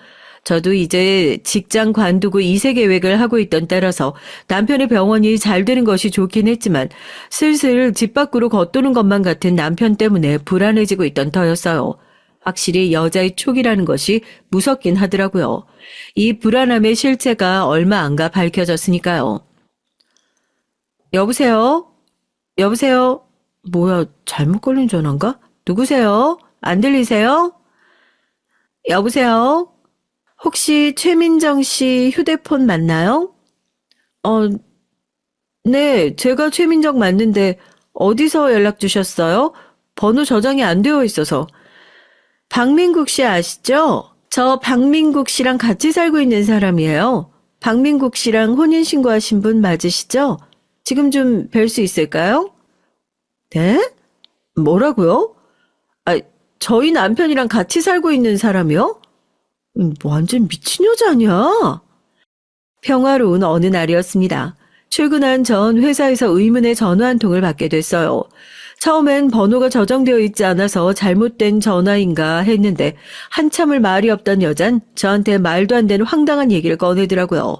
저도 이제 직장 관두고 이세 계획을 하고 있던 때라서 남편의 병원이 잘 되는 것이 좋긴 했지만 슬슬 집 밖으로 겉도는 것만 같은 남편 때문에 불안해지고 있던 터였어요. 확실히 여자의 촉이라는 것이 무섭긴 하더라고요. 이 불안함의 실체가 얼마 안 가 밝혀졌으니까요. 여보세요? 여보세요? 뭐야, 잘못 걸린 전화인가? 누구세요? 안 들리세요? 여보세요? 혹시 최민정 씨 휴대폰 맞나요? 네, 제가 최민정 맞는데 어디서 연락 주셨어요? 번호 저장이 안 되어 있어서. 박민국 씨 아시죠? 저 박민국 씨랑 같이 살고 있는 사람이에요. 박민국 씨랑 혼인신고하신 분 맞으시죠? 지금 좀 뵐 수 있을까요? 네? 뭐라고요? 저희 남편이랑 같이 살고 있는 사람이요? 완전 미친 여자 아니야? 평화로운 어느 날이었습니다. 출근한 전 회사에서 의문의 전화 한 통을 받게 됐어요. 처음엔 번호가 저장되어 있지 않아서 잘못된 전화인가 했는데 한참을 말이 없던 여잔 저한테 말도 안 되는 황당한 얘기를 꺼내더라고요.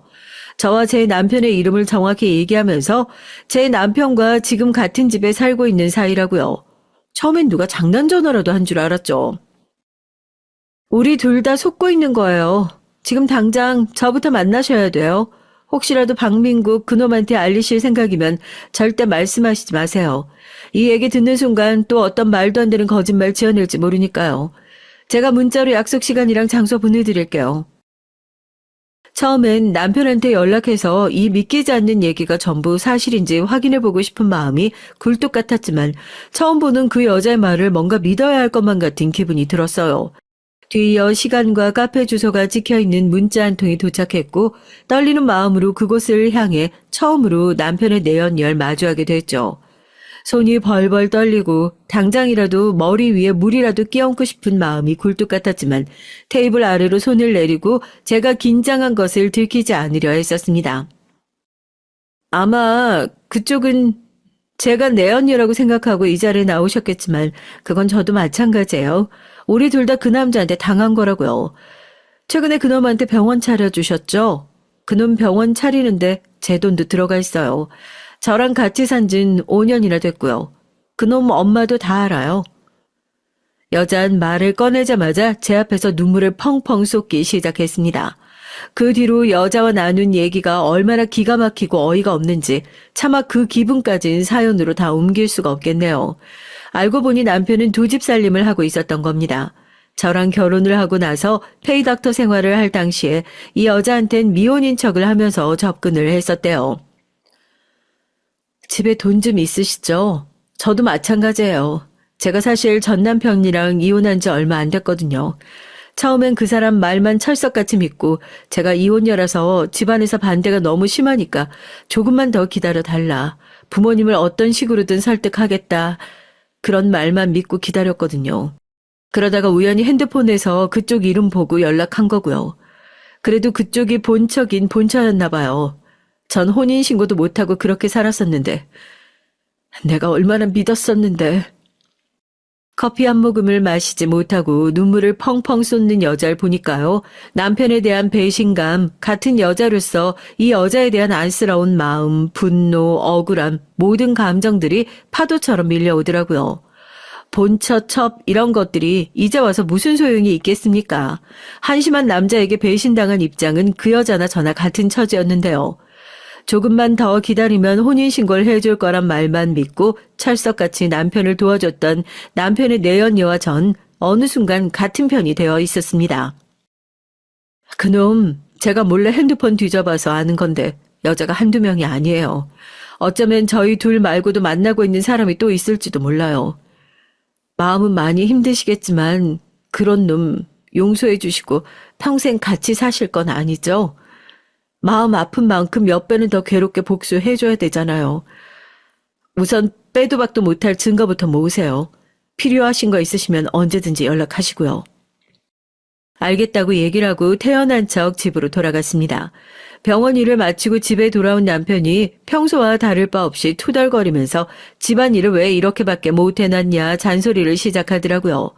저와 제 남편의 이름을 정확히 얘기하면서 제 남편과 지금 같은 집에 살고 있는 사이라고요. 처음엔 누가 장난 전화라도 한 줄 알았죠. 우리 둘 다 속고 있는 거예요. 지금 당장 저부터 만나셔야 돼요. 혹시라도 박민국 그놈한테 알리실 생각이면 절대 말씀하시지 마세요. 이 얘기 듣는 순간 또 어떤 말도 안 되는 거짓말 지어낼지 모르니까요. 제가 문자로 약속 시간이랑 장소 보내드릴게요. 처음엔 남편한테 연락해서 이 믿기지 않는 얘기가 전부 사실인지 확인해보고 싶은 마음이 굴뚝 같았지만 처음 보는 그 여자의 말을 뭔가 믿어야 할 것만 같은 기분이 들었어요. 뒤이어 시간과 카페 주소가 찍혀있는 문자 한 통이 도착했고 떨리는 마음으로 그곳을 향해 처음으로 남편의 내연녀를 마주하게 됐죠. 손이 벌벌 떨리고 당장이라도 머리 위에 물이라도 끼얹고 싶은 마음이 굴뚝 같았지만 테이블 아래로 손을 내리고 제가 긴장한 것을 들키지 않으려 했었습니다. 아마 그쪽은 제가 내연녀라고 생각하고 이 자리에 나오셨겠지만 그건 저도 마찬가지예요. 우리 둘 다 그 남자한테 당한 거라고요. 최근에 그놈한테 병원 차려주셨죠? 그놈 병원 차리는데 제 돈도 들어가 있어요. 저랑 같이 산 지는 5년이나 됐고요. 그놈 엄마도 다 알아요. 여자는 말을 꺼내자마자 제 앞에서 눈물을 펑펑 쏟기 시작했습니다. 그 뒤로 여자와 나눈 얘기가 얼마나 기가 막히고 어이가 없는지 차마 그 기분까진 사연으로 다 옮길 수가 없겠네요. 알고 보니 남편은 두 집 살림을 하고 있었던 겁니다. 저랑 결혼을 하고 나서 페이닥터 생활을 할 당시에 이 여자한텐 미혼인 척을 하면서 접근을 했었대요. 집에 돈 좀 있으시죠? 저도 마찬가지예요. 제가 사실 전 남편이랑 이혼한 지 얼마 안 됐거든요. 처음엔 그 사람 말만 철석같이 믿고 제가 이혼녀라서 집안에서 반대가 너무 심하니까 조금만 더 기다려달라. 부모님을 어떤 식으로든 설득하겠다. 그런 말만 믿고 기다렸거든요. 그러다가 우연히 핸드폰에서 그쪽 이름 보고 연락한 거고요. 그래도 그쪽이 본척인 본처였나 봐요. 전 혼인신고도 못하고 그렇게 살았었는데 내가 얼마나 믿었었는데. 커피 한 모금을 마시지 못하고 눈물을 펑펑 쏟는 여자를 보니까요. 남편에 대한 배신감, 같은 여자로서 이 여자에 대한 안쓰러운 마음, 분노, 억울함, 모든 감정들이 파도처럼 밀려오더라고요. 본처, 첩 이런 것들이 이제 와서 무슨 소용이 있겠습니까? 한심한 남자에게 배신당한 입장은 그 여자나 저나 같은 처지였는데요. 조금만 더 기다리면 혼인신고를 해줄 거란 말만 믿고 철석같이 남편을 도와줬던 남편의 내연녀와 전 어느 순간 같은 편이 되어 있었습니다. 그놈 제가 몰래 핸드폰 뒤져봐서 아는 건데 여자가 한두 명이 아니에요. 어쩌면 저희 둘 말고도 만나고 있는 사람이 또 있을지도 몰라요. 마음은 많이 힘드시겠지만 그런 놈 용서해 주시고 평생 같이 사실 건 아니죠? 마음 아픈 만큼 몇 배는 더 괴롭게 복수해줘야 되잖아요. 우선 빼도 박도 못할 증거부터 모으세요. 필요하신 거 있으시면 언제든지 연락하시고요. 알겠다고 얘기를 하고 태연한 척 집으로 돌아갔습니다. 병원 일을 마치고 집에 돌아온 남편이 평소와 다를 바 없이 투덜거리면서 집안일을 왜 이렇게밖에 못해놨냐 잔소리를 시작하더라고요.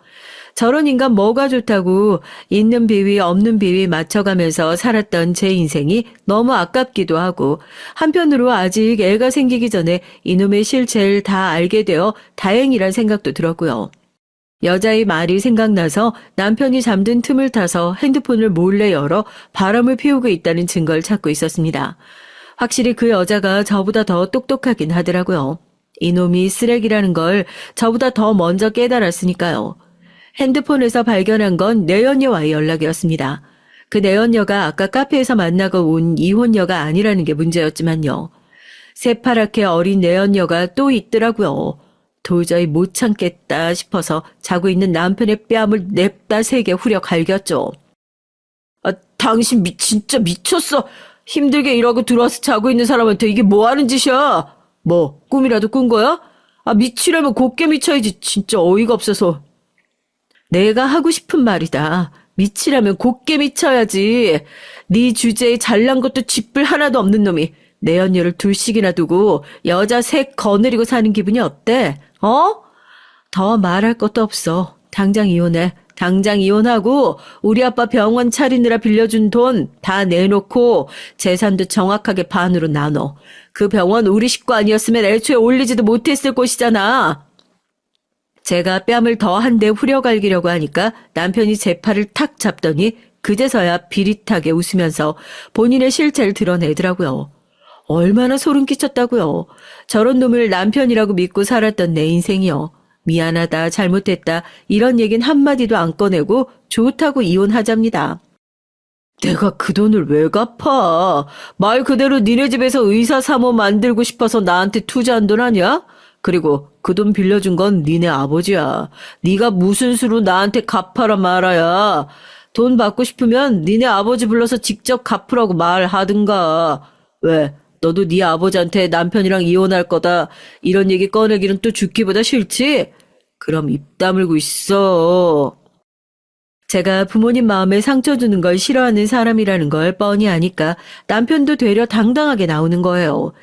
저런 인간 뭐가 좋다고 있는 비위 없는 비위 맞춰가면서 살았던 제 인생이 너무 아깝기도 하고 한편으로 아직 애가 생기기 전에 이놈의 실체를 다 알게 되어 다행이란 생각도 들었고요. 여자의 말이 생각나서 남편이 잠든 틈을 타서 핸드폰을 몰래 열어 바람을 피우고 있다는 증거를 찾고 있었습니다. 확실히 그 여자가 저보다 더 똑똑하긴 하더라고요. 이놈이 쓰레기라는 걸 저보다 더 먼저 깨달았으니까요. 핸드폰에서 발견한 건 내연녀와의 연락이었습니다. 그 내연녀가 아까 카페에서 만나고 온 이혼녀가 아니라는 게 문제였지만요. 새파랗게 어린 내연녀가 또 있더라고요. 도저히 못 참겠다 싶어서 자고 있는 남편의 뺨을 냅다 세게 후려 갈겼죠. 당신 진짜 미쳤어. 힘들게 일하고 들어와서 자고 있는 사람한테 이게 뭐 하는 짓이야? 뭐 꿈이라도 꾼 거야? 미치려면 곱게 미쳐야지. 진짜 어이가 없어서. 내가 하고 싶은 말이다. 미치라면 곱게 미쳐야지. 네 주제에 잘난 것도 쥐뿔 하나도 없는 놈이 내 언니를 둘씩이나 두고 여자 셋 거느리고 사는 기분이 어때? 더 말할 것도 없어. 당장 이혼해. 당장 이혼하고 우리 아빠 병원 차리느라 빌려준 돈 다 내놓고 재산도 정확하게 반으로 나눠. 그 병원 우리 식구 아니었으면 애초에 올리지도 못했을 곳이잖아. 제가 뺨을 더 한 대 후려갈기려고 하니까 남편이 제 팔을 탁 잡더니 그제서야 비릿하게 웃으면서 본인의 실체를 드러내더라고요. 얼마나 소름 끼쳤다고요. 저런 놈을 남편이라고 믿고 살았던 내 인생이요. 미안하다, 잘못했다 이런 얘긴 한마디도 안 꺼내고 좋다고 이혼하잡니다. 내가 그 돈을 왜 갚아? 말 그대로 니네 집에서 의사 사모 만들고 싶어서 나한테 투자한 돈 아니야? 그리고 그 돈 빌려준 건 니네 아버지야. 네가 무슨 수로 나한테 갚아라 말아야. 돈 받고 싶으면 니네 아버지 불러서 직접 갚으라고 말하든가. 왜? 너도 네 아버지한테 남편이랑 이혼할 거다 이런 얘기 꺼내기는 또 죽기보다 싫지? 그럼 입 다물고 있어. 제가 부모님 마음에 상처 주는 걸 싫어하는 사람이라는 걸 뻔히 아니까 남편도 되려 당당하게 나오는 거예요.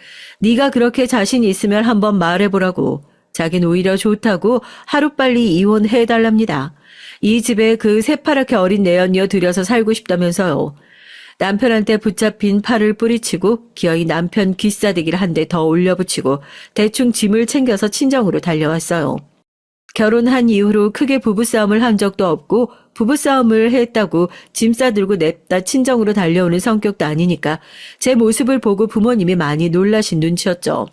네가 그렇게 자신 있으면 한번 말해보라고. 자긴 오히려 좋다고 하루빨리 이혼해달랍니다. 이 집에 그 새파랗게 어린 내연녀 들여서 살고 싶다면서요. 남편한테 붙잡힌 팔을 뿌리치고 기어이 남편 귀싸대기를 한 대 더 올려붙이고 대충 짐을 챙겨서 친정으로 달려왔어요. 결혼한 이후로 크게 부부싸움을 한 적도 없고 부부싸움을 했다고 짐 싸들고 냅다 친정으로 달려오는 성격도 아니니까 제 모습을 보고 부모님이 많이 놀라신 눈치였죠.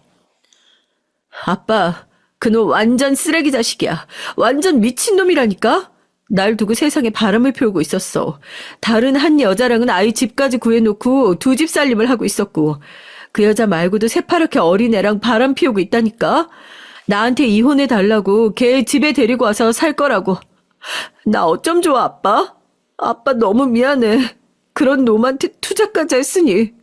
아빠, 그놈 완전 쓰레기 자식이야. 완전 미친놈이라니까? 날 두고 세상에 바람을 피우고 있었어. 다른 한 여자랑은 아이 집까지 구해놓고 두 집 살림을 하고 있었고 그 여자 말고도 새파랗게 어린 애랑 바람 피우고 있다니까? 나한테 이혼해 달라고 걔 집에 데리고 와서 살 거라고. 나 어쩜 좋아, 아빠? 아빠 너무 미안해. 그런 놈한테 투자까지 했으니.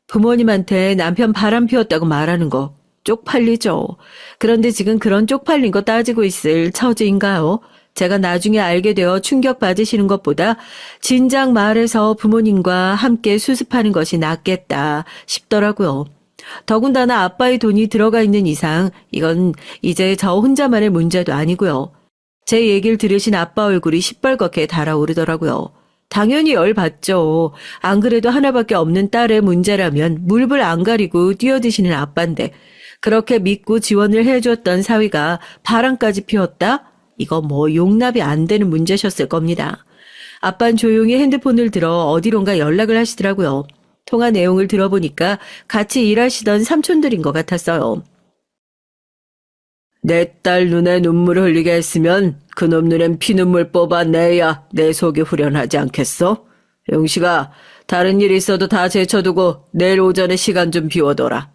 부모님한테 남편 바람 피웠다고 말하는 거 쪽팔리죠. 그런데 지금 그런 쪽팔린 거 따지고 있을 처지인가요? 제가 나중에 알게 되어 충격받으시는 것보다 진작 말해서 부모님과 함께 수습하는 것이 낫겠다 싶더라고요. 더군다나 아빠의 돈이 들어가 있는 이상 이건 이제 저 혼자만의 문제도 아니고요. 제 얘기를 들으신 아빠 얼굴이 시뻘겋게 달아오르더라고요. 당연히 열받죠. 안 그래도 하나밖에 없는 딸의 문제라면 물불 안 가리고 뛰어드시는 아빠인데 그렇게 믿고 지원을 해줬던 사위가 바람까지 피웠다? 이거 뭐 용납이 안 되는 문제셨을 겁니다. 아빠는 조용히 핸드폰을 들어 어디론가 연락을 하시더라고요. 통화 내용을 들어보니까 같이 일하시던 삼촌들인 것 같았어요. 내 딸 눈에 눈물을 흘리게 했으면 그놈 눈엔 피눈물 뽑아내야 내 속이 후련하지 않겠어? 용식아, 다른 일 있어도 다 제쳐두고 내일 오전에 시간 좀 비워둬라.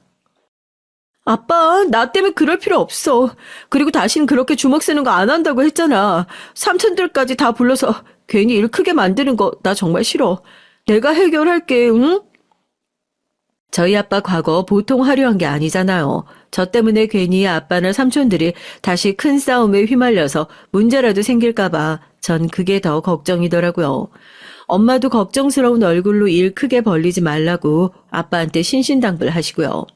아빠, 나 때문에 그럴 필요 없어. 그리고 다시는 그렇게 주먹 쓰는 거 안 한다고 했잖아. 삼촌들까지 다 불러서 괜히 일 크게 만드는 거 나 정말 싫어. 내가 해결할게, 응? 저희 아빠 과거 보통 화려한 게 아니잖아요. 저 때문에 괜히 아빠나 삼촌들이 다시 큰 싸움에 휘말려서 문제라도 생길까봐 전 그게 더 걱정이더라고요. 엄마도 걱정스러운 얼굴로 일 크게 벌리지 말라고 아빠한테 신신당부를 하시고요.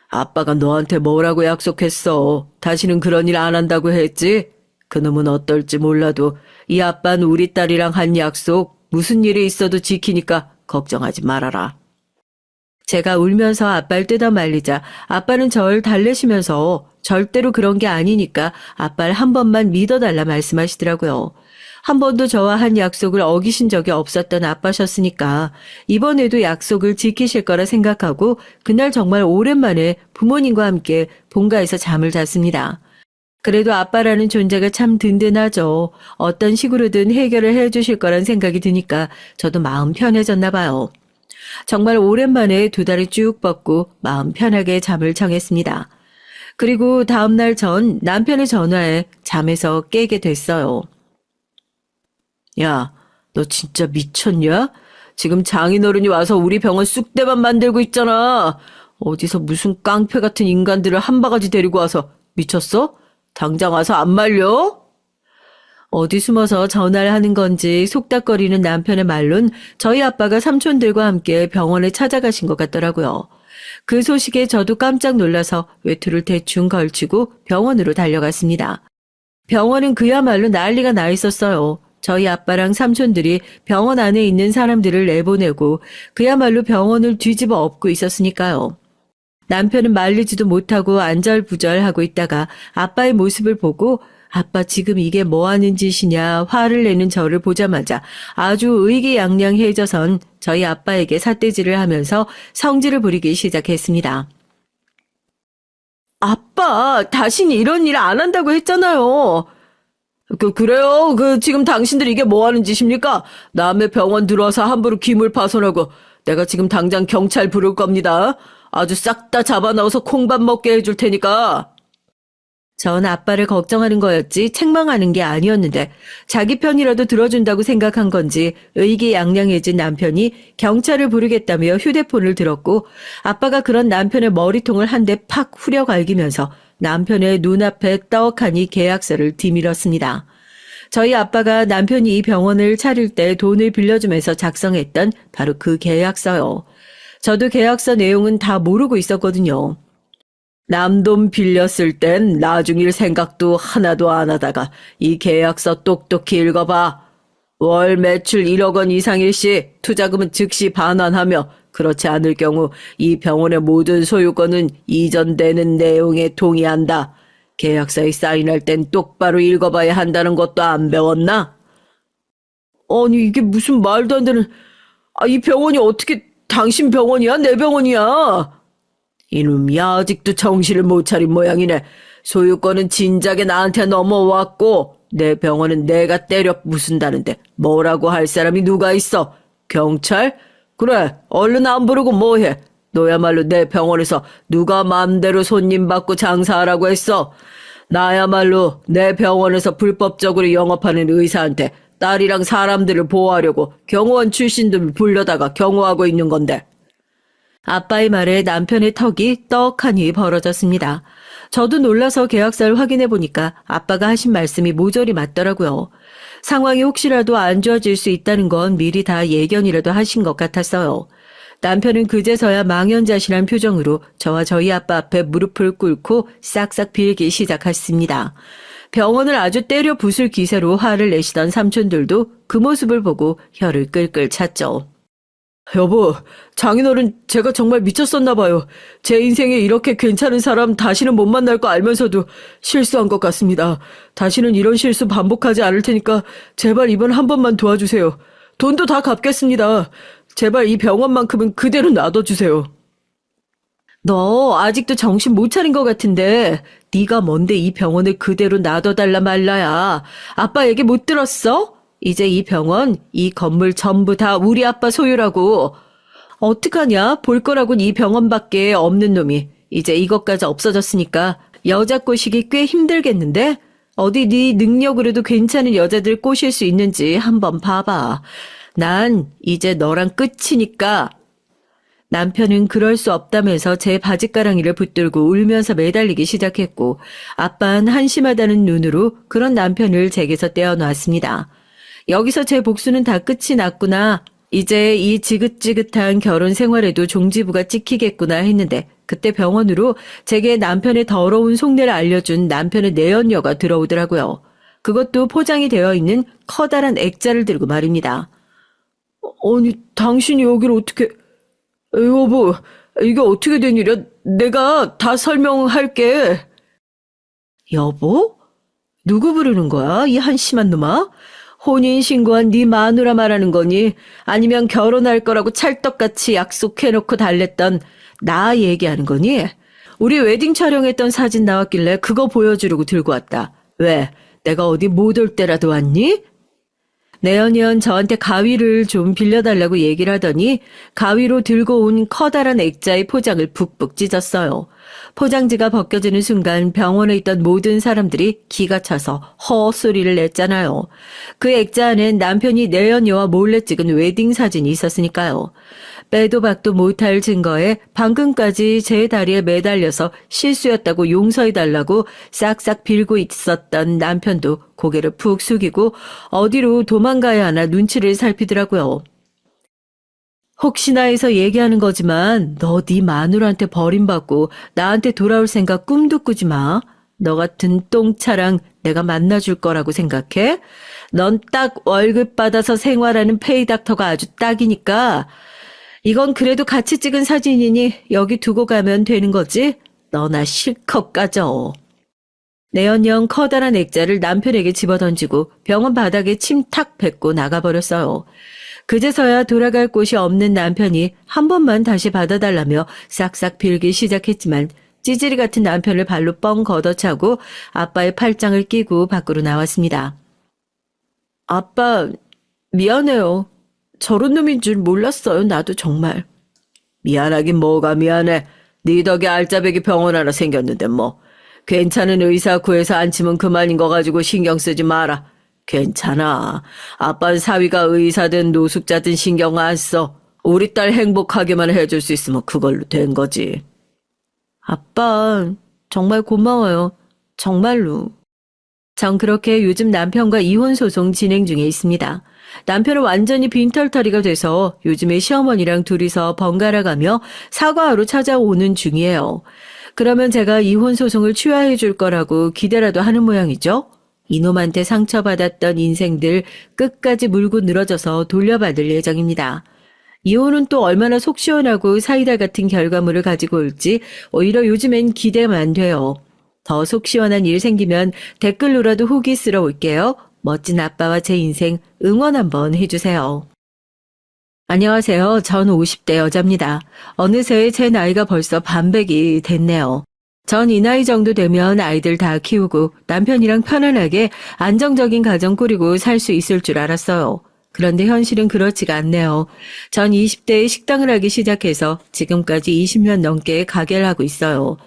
아빠가 너한테 뭐라고 약속했어? 다시는 그런 일 안 한다고 했지? 그놈은 어떨지 몰라도 이 아빠는 우리 딸이랑 한 약속 무슨 일이 있어도 지키니까 걱정하지 말아라. 제가 울면서 아빠를 뜯어 말리자 아빠는 절 달래시면서 절대로 그런 게 아니니까 아빠를 한 번만 믿어달라 말씀하시더라고요. 한 번도 저와 한 약속을 어기신 적이 없었던 아빠셨으니까 이번에도 약속을 지키실 거라 생각하고 그날 정말 오랜만에 부모님과 함께 본가에서 잠을 잤습니다. 그래도 아빠라는 존재가 참 든든하죠. 어떤 식으로든 해결을 해주실 거란 생각이 드니까 저도 마음 편해졌나 봐요. 정말 오랜만에 두 다리 쭉 뻗고 마음 편하게 잠을 청했습니다. 그리고 다음날 전 남편의 전화에 잠에서 깨게 됐어요. 야, 너 진짜 미쳤냐? 지금 장인어른이 와서 우리 병원 쑥대밭 만들고 있잖아. 어디서 무슨 깡패 같은 인간들을 한 바가지 데리고 와서 미쳤어? 당장 와서 안 말려? 어디 숨어서 전화를 하는 건지 속닥거리는 남편의 말론 저희 아빠가 삼촌들과 함께 병원에 찾아가신 것 같더라고요. 그 소식에 저도 깜짝 놀라서 외투를 대충 걸치고 병원으로 달려갔습니다. 병원은 그야말로 난리가 나 있었어요. 저희 아빠랑 삼촌들이 병원 안에 있는 사람들을 내보내고 그야말로 병원을 뒤집어 엎고 있었으니까요. 남편은 말리지도 못하고 안절부절하고 있다가 아빠의 모습을 보고 아빠 지금 이게 뭐 하는 짓이냐 화를 내는 저를 보자마자 아주 의기양양해져선 저희 아빠에게 삿대질을 하면서 성질을 부리기 시작했습니다. 아빠, 다신 이런 일 안 한다고 했잖아요. 그래요? 지금 당신들 이게 뭐 하는 짓입니까? 남의 병원 들어와서 함부로 기물 파손하고 내가 지금 당장 경찰 부를 겁니다. 아주 싹 다 잡아 넣어서 콩밥 먹게 해줄 테니까. 전 아빠를 걱정하는 거였지 책망하는 게 아니었는데 자기 편이라도 들어준다고 생각한 건지 의기양양해진 남편이 경찰을 부르겠다며 휴대폰을 들었고 아빠가 그런 남편의 머리통을 한 대 팍 후려 갈기면서 남편의 눈앞에 떡하니 계약서를 뒤밀었습니다. 저희 아빠가 남편이 이 병원을 차릴 때 돈을 빌려주면서 작성했던 바로 그 계약서요. 저도 계약서 내용은 다 모르고 있었거든요. 남 돈 빌렸을 땐 나중일 생각도 하나도 안 하다가 이 계약서 똑똑히 읽어봐. 월 매출 1억 원 이상일 시 투자금은 즉시 반환하며 그렇지 않을 경우 이 병원의 모든 소유권은 이전되는 내용에 동의한다. 계약서에 사인할 땐 똑바로 읽어봐야 한다는 것도 안 배웠나? 아니 이게 무슨 말도 안 되는... 이 병원이 어떻게 당신 병원이야? 내 병원이야? 이놈이 아직도 정신을 못 차린 모양이네. 소유권은 진작에 나한테 넘어왔고 내 병원은 내가 때려 부순다는데 뭐라고 할 사람이 누가 있어? 경찰? 그래, 얼른 안 부르고 뭐해? 너야말로 내 병원에서 누가 마음대로 손님 받고 장사하라고 했어? 나야말로 내 병원에서 불법적으로 영업하는 의사한테 딸이랑 사람들을 보호하려고 경호원 출신들을 불려다가 경호하고 있는 건데. 아빠의 말에 남편의 턱이 떡하니 벌어졌습니다. 저도 놀라서 계약서를 확인해 보니까 아빠가 하신 말씀이 모조리 맞더라고요. 상황이 혹시라도 안 좋아질 수 있다는 건 미리 다 예견이라도 하신 것 같았어요. 남편은 그제서야 망연자실한 표정으로 저와 저희 아빠 앞에 무릎을 꿇고 싹싹 빌기 시작했습니다. 병원을 아주 때려 부술 기세로 화를 내시던 삼촌들도 그 모습을 보고 혀를 끌끌 찼죠. 여보, 장인어른 제가 정말 미쳤었나 봐요. 제 인생에 이렇게 괜찮은 사람 다시는 못 만날 거 알면서도 실수한 것 같습니다. 다시는 이런 실수 반복하지 않을 테니까 제발 이번 한 번만 도와주세요. 돈도 다 갚겠습니다. 제발 이 병원만큼은 그대로 놔둬주세요. 너 아직도 정신 못 차린 것 같은데 네가 뭔데 이 병원을 그대로 놔둬달라 말라야. 아빠 얘기 못 들었어? 이제 이 병원, 이 건물 전부 다 우리 아빠 소유라고. 어떡하냐? 볼 거라곤 이 병원밖에 없는 놈이. 이제 이것까지 없어졌으니까 여자 꼬시기 꽤 힘들겠는데? 어디 네 능력으로도 괜찮은 여자들 꼬실 수 있는지 한번 봐봐. 난 이제 너랑 끝이니까. 남편은 그럴 수 없다면서 제 바짓가랑이를 붙들고 울면서 매달리기 시작했고 아빠는 한심하다는 눈으로 그런 남편을 제게서 떼어놨습니다. 여기서 제 복수는 다 끝이 났구나. 이제 이 지긋지긋한 결혼 생활에도 종지부가 찍히겠구나 했는데 그때 병원으로 제게 남편의 더러운 속내를 알려준 남편의 내연녀가 들어오더라고요. 그것도 포장이 되어 있는 커다란 액자를 들고 말입니다. 아니, 당신이 여기를 어떻게... 여보, 이게 어떻게 된 일이야? 내가 다 설명할게. 여보? 누구 부르는 거야? 이 한심한 놈아? 혼인신고한 네 마누라 말하는 거니? 아니면 결혼할 거라고 찰떡같이 약속해놓고 달랬던 나 얘기하는 거니? 우리 웨딩 촬영했던 사진 나왔길래 그거 보여주려고 들고 왔다. 왜? 내가 어디 못 올 때라도 왔니? 내연이은 저한테 가위를 좀 빌려달라고 얘기를 하더니 가위로 들고 온 커다란 액자의 포장을 북북 찢었어요. 포장지가 벗겨지는 순간 병원에 있던 모든 사람들이 기가 차서 헛소리를 냈잖아요. 그 액자 안엔 남편이 내연이와 몰래 찍은 웨딩 사진이 있었으니까요. 빼도 박도 못할 증거에 방금까지 제 다리에 매달려서 실수였다고 용서해달라고 싹싹 빌고 있었던 남편도 고개를 푹 숙이고 어디로 도망가야 하나 눈치를 살피더라고요. 혹시나 해서 얘기하는 거지만 너 네 마누라한테 버림받고 나한테 돌아올 생각 꿈도 꾸지 마. 너 같은 똥차랑 내가 만나줄 거라고 생각해? 넌 딱 월급 받아서 생활하는 페이닥터가 아주 딱이니까 이건 그래도 같이 찍은 사진이니 여기 두고 가면 되는 거지? 너나 실컷 까져. 내연령 커다란 액자를 남편에게 집어던지고 병원 바닥에 침 탁 뱉고 나가버렸어요. 그제서야 돌아갈 곳이 없는 남편이 한 번만 다시 받아달라며 싹싹 빌기 시작했지만 찌질이 같은 남편을 발로 뻥 걷어차고 아빠의 팔짱을 끼고 밖으로 나왔습니다. 아빠, 미안해요. 저런 놈인 줄 몰랐어요. 나도 정말. 미안하긴 뭐가 미안해. 네 덕에 알짜배기 병원 하나 생겼는데 뭐. 괜찮은 의사 구해서 앉히면 그만인 거 가지고 신경 쓰지 마라. 괜찮아. 아빠는 사위가 의사든 노숙자든 신경 안 써. 우리 딸 행복하게만 해줄 수 있으면 그걸로 된 거지. 아빠, 정말 고마워요. 정말로. 전 그렇게 요즘 남편과 이혼 소송 진행 중에 있습니다. 남편은 완전히 빈털터리가 돼서 요즘에 시어머니랑 둘이서 번갈아 가며 사과하러 찾아오는 중이에요. 그러면 제가 이혼 소송을 취하해 줄 거라고 기대라도 하는 모양이죠. 이놈한테 상처받았던 인생들 끝까지 물고 늘어져서 돌려받을 예정입니다. 이혼은 또 얼마나 속 시원하고 사이다 같은 결과물을 가지고 올지 오히려 요즘엔 기대만 돼요. 더 속 시원한 일 생기면 댓글로라도 후기 쓸어 올게요. 멋진 아빠와 제 인생 응원 한번 해주세요. 안녕하세요. 전 50대 여자입니다. 어느새 제 나이가 벌써 반백이 됐네요. 전 이 나이 정도 되면 아이들 다 키우고 남편이랑 편안하게 안정적인 가정 꾸리고 살 수 있을 줄 알았어요. 그런데 현실은 그렇지가 않네요. 전 20대에 식당을 하기 시작해서 지금까지 20년 넘게 가게를 하고 있어요.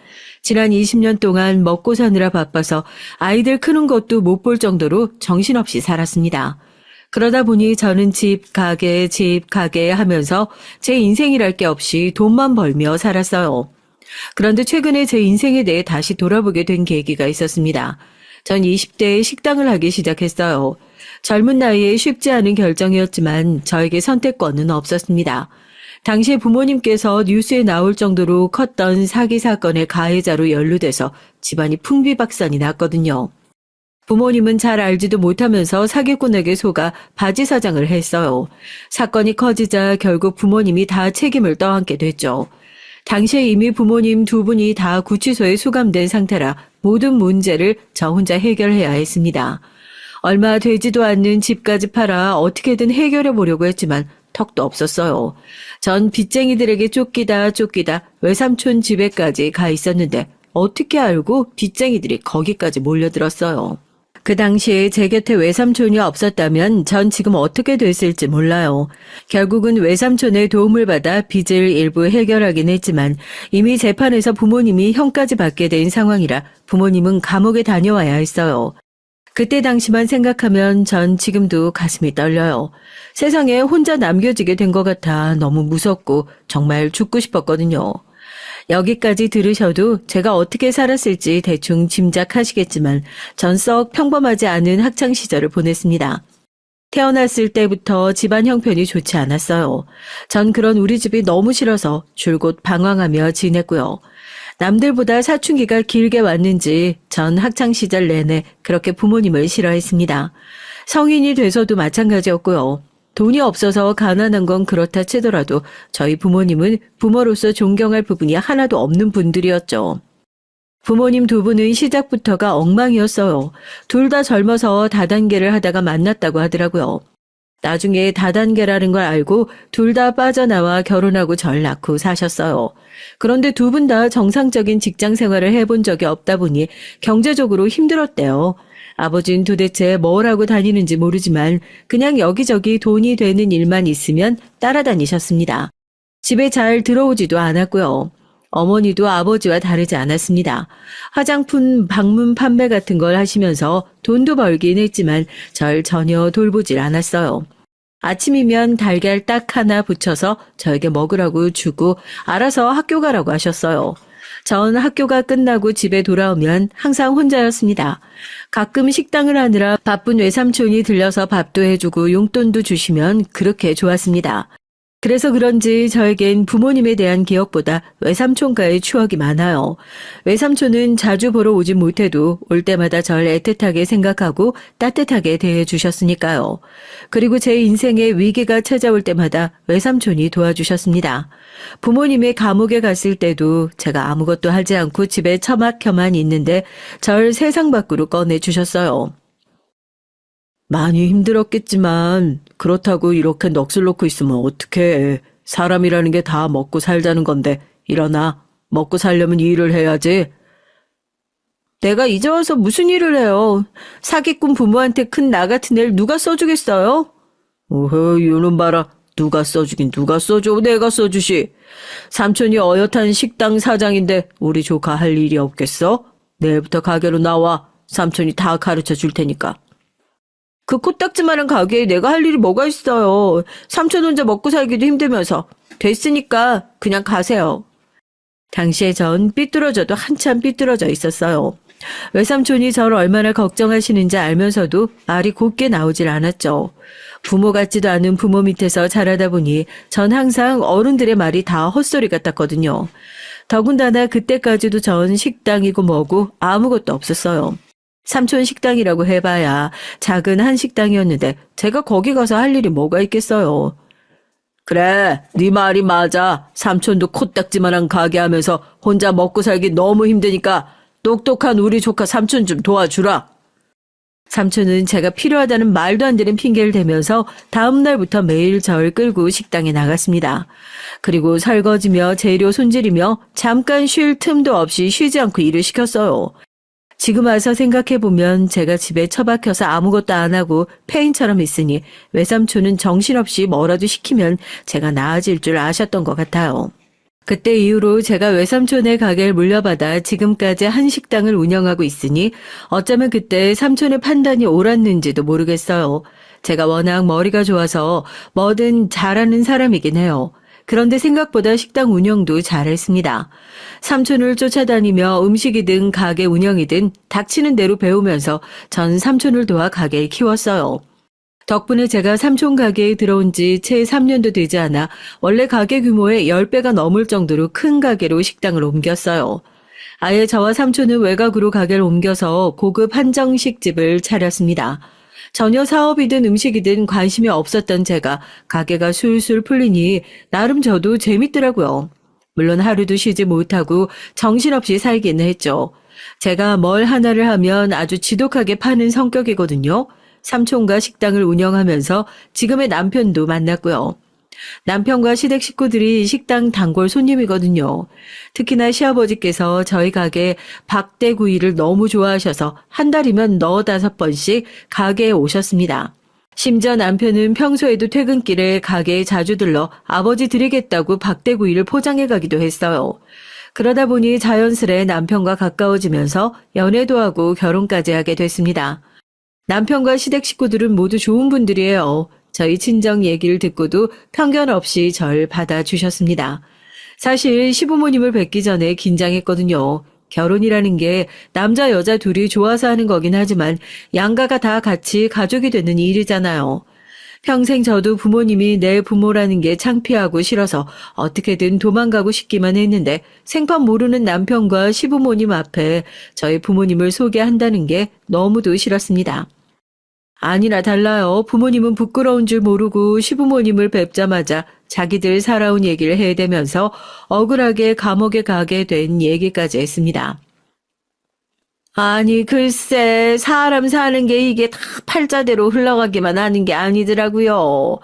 지난 20년 동안 먹고 사느라 바빠서 아이들 크는 것도 못 볼 정도로 정신없이 살았습니다. 그러다 보니 저는 집, 가게 하면서 제 인생이랄 게 없이 돈만 벌며 살았어요. 그런데 최근에 제 인생에 대해 다시 돌아보게 된 계기가 있었습니다. 전 20대에 식당을 하기 시작했어요. 젊은 나이에 쉽지 않은 결정이었지만 저에게 선택권은 없었습니다. 당시에 부모님께서 뉴스에 나올 정도로 컸던 사기 사건의 가해자로 연루돼서 집안이 풍비박산이 났거든요. 부모님은 잘 알지도 못하면서 사기꾼에게 속아 바지 사장을 했어요. 사건이 커지자 결국 부모님이 다 책임을 떠안게 됐죠. 당시에 이미 부모님 두 분이 다 구치소에 수감된 상태라 모든 문제를 저 혼자 해결해야 했습니다. 얼마 되지도 않는 집까지 팔아 어떻게든 해결해 보려고 했지만 턱도 없었어요. 전 빚쟁이들에게 쫓기다 외삼촌 집에까지 가 있었는데 어떻게 알고 빚쟁이들이 거기까지 몰려들었어요. 그 당시에 제 곁에 외삼촌이 없었다면 전 지금 어떻게 됐을지 몰라요. 결국은 외삼촌의 도움을 받아 빚을 일부 해결하긴 했지만 이미 재판에서 부모님이 형까지 받게 된 상황이라 부모님은 감옥에 다녀와야 했어요. 그때 당시만 생각하면 전 지금도 가슴이 떨려요. 세상에 혼자 남겨지게 된 것 같아 너무 무섭고 정말 죽고 싶었거든요. 여기까지 들으셔도 제가 어떻게 살았을지 대충 짐작하시겠지만 전 썩 평범하지 않은 학창 시절을 보냈습니다. 태어났을 때부터 집안 형편이 좋지 않았어요. 전 그런 우리 집이 너무 싫어서 줄곧 방황하며 지냈고요. 남들보다 사춘기가 길게 왔는지 전 학창 시절 내내 그렇게 부모님을 싫어했습니다. 성인이 돼서도 마찬가지였고요. 돈이 없어서 가난한 건 그렇다 치더라도 저희 부모님은 부모로서 존경할 부분이 하나도 없는 분들이었죠. 부모님 두 분은 시작부터가 엉망이었어요. 둘 다 젊어서 다단계를 하다가 만났다고 하더라고요. 나중에 다단계라는 걸 알고 둘 다 빠져나와 결혼하고 절 낳고 사셨어요. 그런데 두 분 다 정상적인 직장 생활을 해본 적이 없다 보니 경제적으로 힘들었대요. 아버지는 도대체 뭘 하고 다니는지 모르지만 그냥 여기저기 돈이 되는 일만 있으면 따라다니셨습니다. 집에 잘 들어오지도 않았고요. 어머니도 아버지와 다르지 않았습니다. 화장품, 방문 판매 같은 걸 하시면서 돈도 벌긴 했지만 절 전혀 돌보질 않았어요. 아침이면 달걀 딱 하나 붙여서 저에게 먹으라고 주고 알아서 학교 가라고 하셨어요. 전 학교가 끝나고 집에 돌아오면 항상 혼자였습니다. 가끔 식당을 하느라 바쁜 외삼촌이 들려서 밥도 해주고 용돈도 주시면 그렇게 좋았습니다. 그래서 그런지 저에겐 부모님에 대한 기억보다 외삼촌과의 추억이 많아요. 외삼촌은 자주 보러 오진 못해도 올 때마다 절 애틋하게 생각하고 따뜻하게 대해주셨으니까요. 그리고 제 인생에 위기가 찾아올 때마다 외삼촌이 도와주셨습니다. 부모님이 감옥에 갔을 때도 제가 아무것도 하지 않고 집에 처박혀만 있는데 절 세상 밖으로 꺼내주셨어요. 많이 힘들었겠지만 그렇다고 이렇게 넋을 놓고 있으면 어떡해. 사람이라는 게 다 먹고 살자는 건데 일어나. 먹고 살려면 일을 해야지. 내가 이제 와서 무슨 일을 해요. 사기꾼 부모한테 큰 나 같은 애를 누가 써주겠어요? 오허, 이놈 봐라. 누가 써주긴 누가 써줘. 내가 써주시. 삼촌이 어엿한 식당 사장인데 우리 조카 할 일이 없겠어? 내일부터 가게로 나와. 삼촌이 다 가르쳐 줄 테니까. 그 코딱지만한 가게에 내가 할 일이 뭐가 있어요. 삼촌 혼자 먹고 살기도 힘들면서. 됐으니까 그냥 가세요. 당시에 전 삐뚤어져도 한참 삐뚤어져 있었어요. 외삼촌이 저를 얼마나 걱정하시는지 알면서도 말이 곱게 나오질 않았죠. 부모 같지도 않은 부모 밑에서 자라다 보니 전 항상 어른들의 말이 다 헛소리 같았거든요. 더군다나 그때까지도 전 식당이고 뭐고 아무것도 없었어요. 삼촌 식당이라고 해봐야 작은 한식당이었는데 제가 거기 가서 할 일이 뭐가 있겠어요. 그래, 네 말이 맞아. 삼촌도 코딱지만한 가게 하면서 혼자 먹고 살기 너무 힘드니까 똑똑한 우리 조카 삼촌 좀 도와주라. 삼촌은 제가 필요하다는 말도 안 되는 핑계를 대면서 다음 날부터 매일 절 끌고 식당에 나갔습니다. 그리고 설거지며 재료 손질이며 잠깐 쉴 틈도 없이 쉬지 않고 일을 시켰어요. 지금 와서 생각해보면 제가 집에 처박혀서 아무것도 안 하고 폐인처럼 있으니 외삼촌은 정신없이 뭐라도 시키면 제가 나아질 줄 아셨던 것 같아요. 그때 이후로 제가 외삼촌의 가게를 물려받아 지금까지 한식당을 운영하고 있으니 어쩌면 그때 삼촌의 판단이 옳았는지도 모르겠어요. 제가 워낙 머리가 좋아서 뭐든 잘하는 사람이긴 해요. 그런데 생각보다 식당 운영도 잘했습니다. 삼촌을 쫓아다니며 음식이든 가게 운영이든 닥치는 대로 배우면서 전 삼촌을 도와 가게를 키웠어요. 덕분에 제가 삼촌 가게에 들어온 지 채 3년도 되지 않아 원래 가게 규모의 10배가 넘을 정도로 큰 가게로 식당을 옮겼어요. 아예 저와 삼촌은 외곽으로 가게를 옮겨서 고급 한정식집을 차렸습니다. 전혀 사업이든 음식이든 관심이 없었던 제가 가게가 술술 풀리니 나름 저도 재밌더라고요. 물론 하루도 쉬지 못하고 정신없이 살기는 했죠. 제가 뭘 하나를 하면 아주 지독하게 파는 성격이거든요. 삼촌과 식당을 운영하면서 지금의 남편도 만났고요. 남편과 시댁 식구들이 식당 단골 손님이거든요. 특히나 시아버지께서 저희 가게 박대구이를 너무 좋아하셔서 한 달이면 4-5번씩 가게에 오셨습니다. 심지어 남편은 평소에도 퇴근길에 가게에 자주 들러 아버지 드리겠다고 박대구이를 포장해 가기도 했어요. 그러다 보니 자연스레 남편과 가까워지면서 연애도 하고 결혼까지 하게 됐습니다. 남편과 시댁 식구들은 모두 좋은 분들이에요. 저희 친정 얘기를 듣고도 편견 없이 절 받아주셨습니다. 사실 시부모님을 뵙기 전에 긴장했거든요. 결혼이라는 게 남자 여자 둘이 좋아서 하는 거긴 하지만 양가가 다 같이 가족이 되는 일이잖아요. 평생 저도 부모님이 내 부모라는 게 창피하고 싫어서 어떻게든 도망가고 싶기만 했는데 생판 모르는 남편과 시부모님 앞에 저희 부모님을 소개한다는 게 너무도 싫었습니다. 아니나 달라요. 부모님은 부끄러운 줄 모르고 시부모님을 뵙자마자 자기들 살아온 얘기를 해대면서 억울하게 감옥에 가게 된 얘기까지 했습니다. 아니 글쎄 사람 사는 게 이게 다 팔자대로 흘러가기만 하는 게 아니더라고요.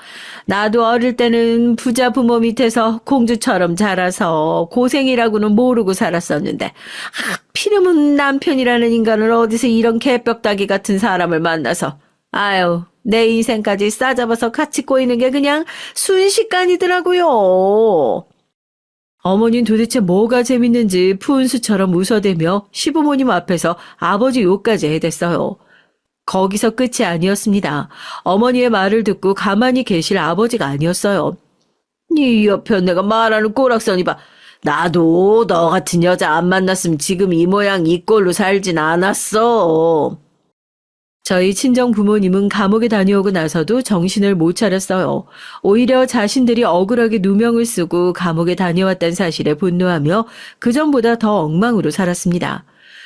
나도 어릴 때는 부자 부모 밑에서 공주처럼 자라서 고생이라고는 모르고 살았었는데 하필이면 남편이라는 인간을 어디서 이런 개벽다기 같은 사람을 만나서 아유 내 인생까지 싸잡아서 같이 꼬이는 게 그냥 순식간이더라고요. 어머니는 도대체 뭐가 재밌는지 푼수처럼 웃어대며 시부모님 앞에서 아버지 욕까지 해댔어요. 거기서 끝이 아니었습니다. 어머니의 말을 듣고 가만히 계실 아버지가 아니었어요. 네 옆에 내가 말하는 꼬락서니 봐. 나도 너 같은 여자 안 만났으면 지금 이 모양 이 꼴로 살진 않았어. 저희 친정 부모님은 감옥에 다녀오고 나서도 정신을 못 차렸어요. 오히려 자신들이 억울하게 누명을 쓰고 감옥에 다녀왔다는 사실에 분노하며 그전보다 더 엉망으로 살았습니다.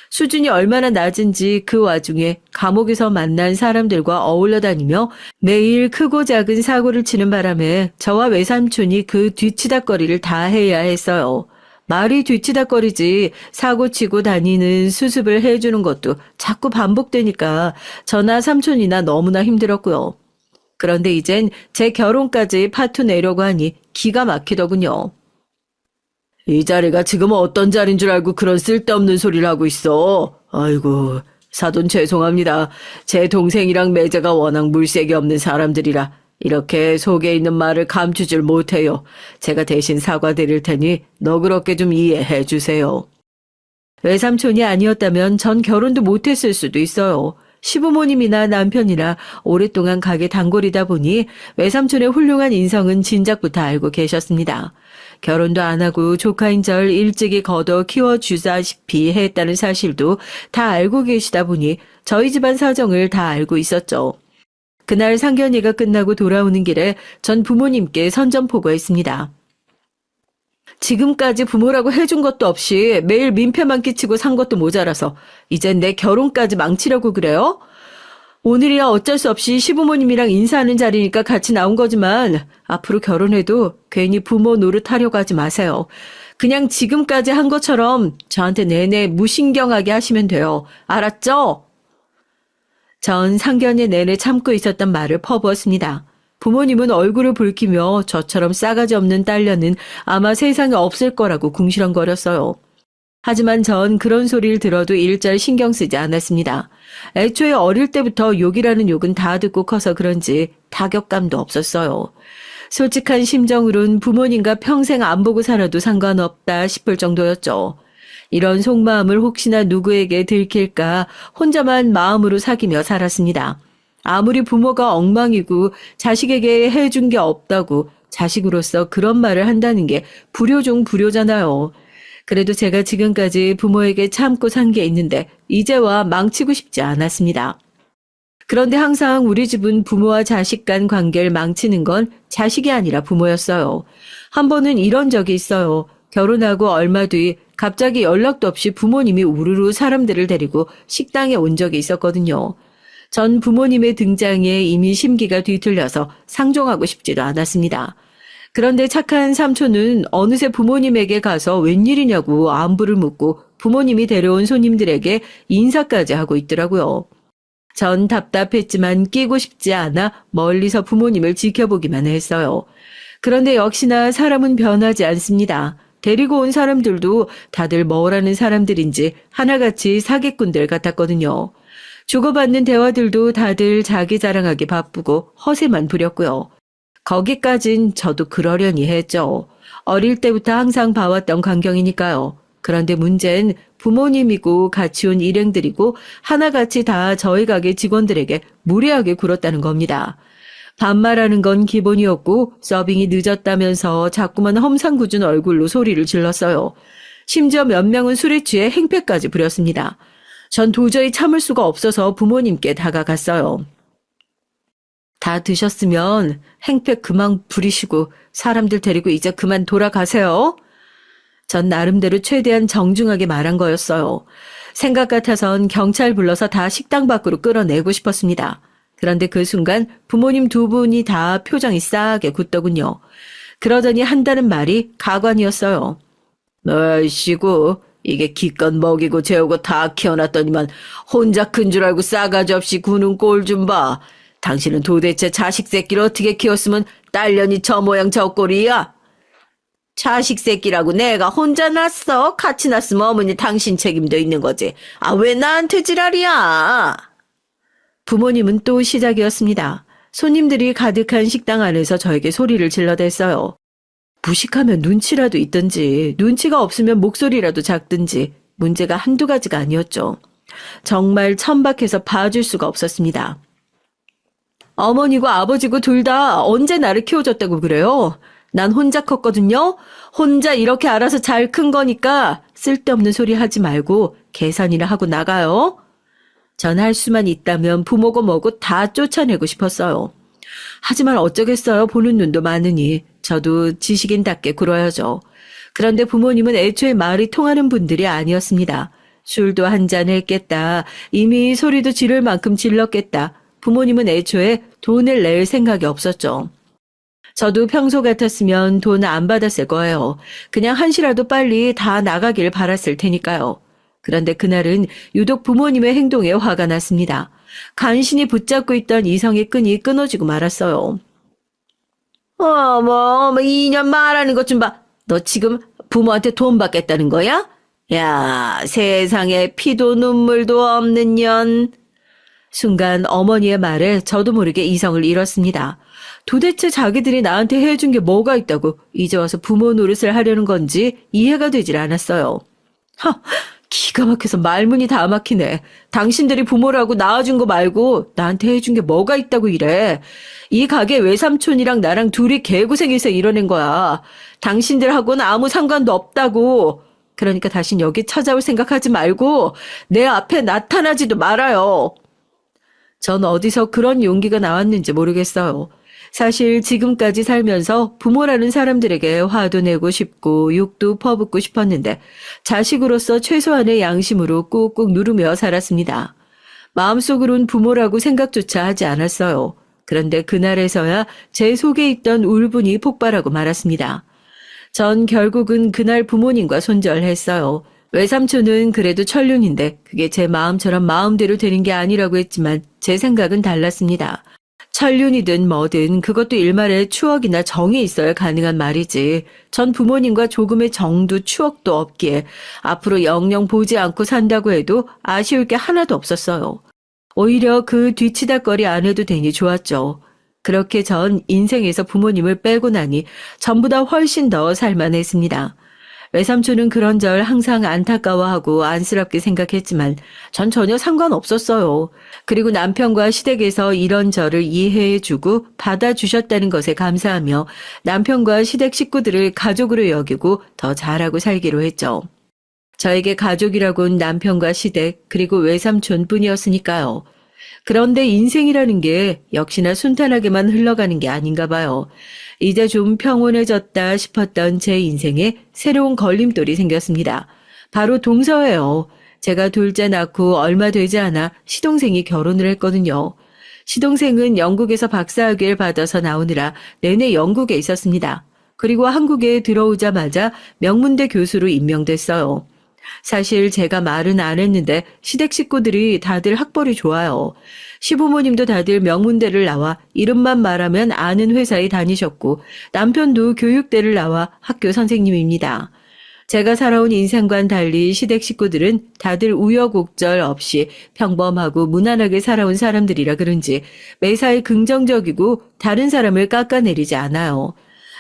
수준이 얼마나 낮은지 그 와중에 감옥에서 만난 사람들과 어울려 다니며 매일 크고 작은 사고를 치는 바람에 저와 외삼촌이 그 뒤치다꺼리를 다 해야 했어요. 말이 뒤치다꺼리지 사고치고 다니는 수습을 해주는 것도 자꾸 반복되니까 저나 삼촌이나 너무나 힘들었고요. 그런데 이젠 제 결혼까지 파토 내려고 하니 기가 막히더군요. 이 자리가 지금 어떤 자리인 줄 알고 그런 쓸데없는 소리를 하고 있어. 아이고 사돈 죄송합니다. 제 동생이랑 매제가 워낙 물색이 없는 사람들이라 이렇게 속에 있는 말을 감추질 못해요. 제가 대신 사과드릴 테니 너그럽게 좀 이해해 주세요. 외삼촌이 아니었다면 전 결혼도 못했을 수도 있어요. 시부모님이나 남편이나 오랫동안 가게 단골이다 보니 외삼촌의 훌륭한 인성은 진작부터 알고 계셨습니다. 결혼도 안 하고 조카인절 일찍이 걷어 키워주다시피 했다는 사실도 다 알고 계시다 보니 저희 집안 사정을 다 알고 있었죠. 그날 상견례가 끝나고 돌아오는 길에 전 부모님께 선전포고했습니다. 지금까지 부모라고 해준 것도 없이 매일 민폐만 끼치고 산 것도 모자라서 이젠 내 결혼까지 망치려고 그래요? 오늘이야 어쩔 수 없이 시부모님이랑 인사하는 자리니까 같이 나온 거지만 앞으로 결혼해도 괜히 부모 노릇하려고 하지 마세요. 그냥 지금까지 한 것처럼 저한테 내내 무신경하게 하시면 돼요. 알았죠? 전 상견례 내내 참고 있었던 말을 퍼부었습니다. 부모님은 얼굴을 붉히며 저처럼 싸가지 없는 딸려는 아마 세상에 없을 거라고 궁시렁거렸어요. 하지만 전 그런 소리를 들어도 일절 신경 쓰지 않았습니다. 애초에 어릴 때부터 욕이라는 욕은 다 듣고 커서 그런지 타격감도 없었어요. 솔직한 심정으론 부모님과 평생 안 보고 살아도 상관없다 싶을 정도였죠. 이런 속마음을 혹시나 누구에게 들킬까 혼자만 마음으로 사귀며 살았습니다. 아무리 부모가 엉망이고 자식에게 해준 게 없다고 자식으로서 그런 말을 한다는 게 불효 중 불효잖아요. 그래도 제가 지금까지 부모에게 참고 산 게 있는데 이제와 망치고 싶지 않았습니다. 그런데 항상 우리 집은 부모와 자식 간 관계를 망치는 건 자식이 아니라 부모였어요. 한 번은 이런 적이 있어요. 결혼하고 얼마 뒤 갑자기 연락도 없이 부모님이 우르르 사람들을 데리고 식당에 온 적이 있었거든요. 전 부모님의 등장에 이미 심기가 뒤틀려서 상종하고 싶지도 않았습니다. 그런데 착한 삼촌은 어느새 부모님에게 가서 웬일이냐고 안부를 묻고 부모님이 데려온 손님들에게 인사까지 하고 있더라고요. 전 답답했지만 끼고 싶지 않아 멀리서 부모님을 지켜보기만 했어요. 그런데 역시나 사람은 변하지 않습니다. 데리고 온 사람들도 다들 뭐라는 사람들인지 하나같이 사기꾼들 같았거든요. 주고받는 대화들도 다들 자기 자랑하기 바쁘고 허세만 부렸고요. 거기까진 저도 그러려니 했죠. 어릴 때부터 항상 봐왔던 광경이니까요. 그런데 문제는 부모님이고 같이 온 일행들이고 하나같이 다 저희 가게 직원들에게 무례하게 굴었다는 겁니다. 반말하는 건 기본이었고 서빙이 늦었다면서 자꾸만 험상궂은 얼굴로 소리를 질렀어요. 심지어 몇 명은 술에 취해 행패까지 부렸습니다. 전 도저히 참을 수가 없어서 부모님께 다가갔어요. 다 드셨으면 행패 그만 부리시고 사람들 데리고 이제 그만 돌아가세요. 전 나름대로 최대한 정중하게 말한 거였어요. 생각 같아선 경찰 불러서 다 식당 밖으로 끌어내고 싶었습니다. 그런데 그 순간 부모님 두 분이 다 표정이 싸하게 굳더군요. 그러더니 한다는 말이 가관이었어요. 아이씨고 이게 기껏 먹이고 재우고 다 키워놨더니만 혼자 큰 줄 알고 싸가지 없이 구는 꼴 좀 봐. 당신은 도대체 자식 새끼를 어떻게 키웠으면 딸년이 저 모양 저 꼴이야? 자식 새끼라고 내가 혼자 낳았어? 같이 낳았으면 어머니 당신 책임도 있는 거지. 아, 왜 나한테 지랄이야? 부모님은 또 시작이었습니다. 손님들이 가득한 식당 안에서 저에게 소리를 질러댔어요. 무식하면 눈치라도 있든지 눈치가 없으면 목소리라도 작든지 문제가 한두 가지가 아니었죠. 정말 천박해서 봐줄 수가 없었습니다. 어머니고 아버지고 둘 다 언제 나를 키워줬다고 그래요? 난 혼자 컸거든요. 혼자 이렇게 알아서 잘 큰 거니까 쓸데없는 소리 하지 말고 계산이나 하고 나가요. 전 할 수만 있다면 부모고 뭐고 다 쫓아내고 싶었어요. 하지만 어쩌겠어요. 보는 눈도 많으니 저도 지식인답게 굴어야죠. 그런데 부모님은 애초에 말이 통하는 분들이 아니었습니다. 술도 한잔 했겠다. 이미 소리도 지를 만큼 질렀겠다. 부모님은 애초에 돈을 낼 생각이 없었죠. 저도 평소 같았으면 돈 안 받았을 거예요. 그냥 한시라도 빨리 다 나가길 바랐을 테니까요. 그런데 그날은 유독 부모님의 행동에 화가 났습니다. 간신히 붙잡고 있던 이성의 끈이 끊어지고 말았어요. 어머, 2년 말하는 것 좀 봐. 너 지금 부모한테 돈 받겠다는 거야? 야, 세상에 피도 눈물도 없는 년. 순간 어머니의 말에 저도 모르게 이성을 잃었습니다. 도대체 자기들이 나한테 해준 게 뭐가 있다고 이제 와서 부모 노릇을 하려는 건지 이해가 되질 않았어요. 하, 기가 막혀서 말문이 다 막히네. 당신들이 부모라고 낳아준 거 말고 나한테 해준 게 뭐가 있다고 이래. 이 가게 외삼촌이랑 나랑 둘이 개고생해서 이뤄낸 거야. 당신들하고는 아무 상관도 없다고. 그러니까 다신 여기 찾아올 생각하지 말고 내 앞에 나타나지도 말아요. 전 어디서 그런 용기가 나왔는지 모르겠어요. 사실 지금까지 살면서 부모라는 사람들에게 화도 내고 싶고 욕도 퍼붓고 싶었는데 자식으로서 최소한의 양심으로 꾹꾹 누르며 살았습니다. 마음속으론 부모라고 생각조차 하지 않았어요. 그런데 그날에서야 제 속에 있던 울분이 폭발하고 말았습니다. 전 결국은 그날 부모님과 손절했어요. 외삼촌은 그래도 천륜인데 그게 제 마음처럼 마음대로 되는 게 아니라고 했지만 제 생각은 달랐습니다. 천륜이든 뭐든 그것도 일말의 추억이나 정이 있어야 가능한 말이지. 전 부모님과 조금의 정도 추억도 없기에 앞으로 영영 보지 않고 산다고 해도 아쉬울 게 하나도 없었어요. 오히려 그 뒤치다거리 안 해도 되니 좋았죠. 그렇게 전 인생에서 부모님을 빼고 나니 전보다 훨씬 더 살만했습니다. 외삼촌은 그런절 항상 안타까워하고 안쓰럽게 생각했지만 전 전혀 상관없었어요. 그리고 남편과 시댁에서 이런 저를 이해해주고 받아주셨다는 것에 감사하며 남편과 시댁 식구들을 가족으로 여기고 더 잘하고 살기로 했죠. 저에게 가족이라곤 남편과 시댁 그리고 외삼촌 뿐이었으니까요. 그런데 인생이라는 게 역시나 순탄하게만 흘러가는 게 아닌가 봐요. 이제 좀 평온해졌다 싶었던 제 인생에 새로운 걸림돌이 생겼습니다. 바로 동서예요. 제가 둘째 낳고 얼마 되지 않아 시동생이 결혼을 했거든요. 시동생은 영국에서 박사학위를 받아서 나오느라 내내 영국에 있었습니다. 그리고 한국에 들어오자마자 명문대 교수로 임명됐어요. 사실 제가 말은 안 했는데 시댁 식구들이 다들 학벌이 좋아요. 시부모님도 다들 명문대를 나와 이름만 말하면 아는 회사에 다니셨고 남편도 교육대를 나와 학교 선생님입니다. 제가 살아온 인생과는 달리 시댁 식구들은 다들 우여곡절 없이 평범하고 무난하게 살아온 사람들이라 그런지 매사에 긍정적이고 다른 사람을 깎아내리지 않아요.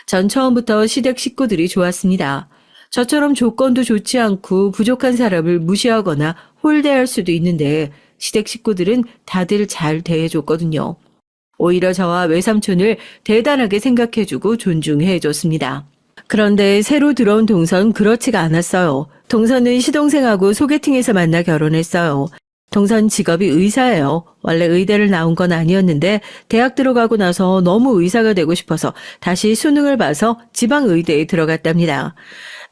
전 처음부터 시댁 식구들이 좋았습니다. 저처럼 조건도 좋지 않고 부족한 사람을 무시하거나 홀대할 수도 있는데 시댁 식구들은 다들 잘 대해줬거든요. 오히려 저와 외삼촌을 대단하게 생각해주고 존중해줬습니다. 그런데 새로 들어온 동선 그렇지가 않았어요. 동선은 시동생하고 소개팅에서 만나 결혼했어요. 동선 직업이 의사예요. 원래 의대를 나온 건 아니었는데 대학 들어가고 나서 너무 의사가 되고 싶어서 다시 수능을 봐서 지방의대에 들어갔답니다.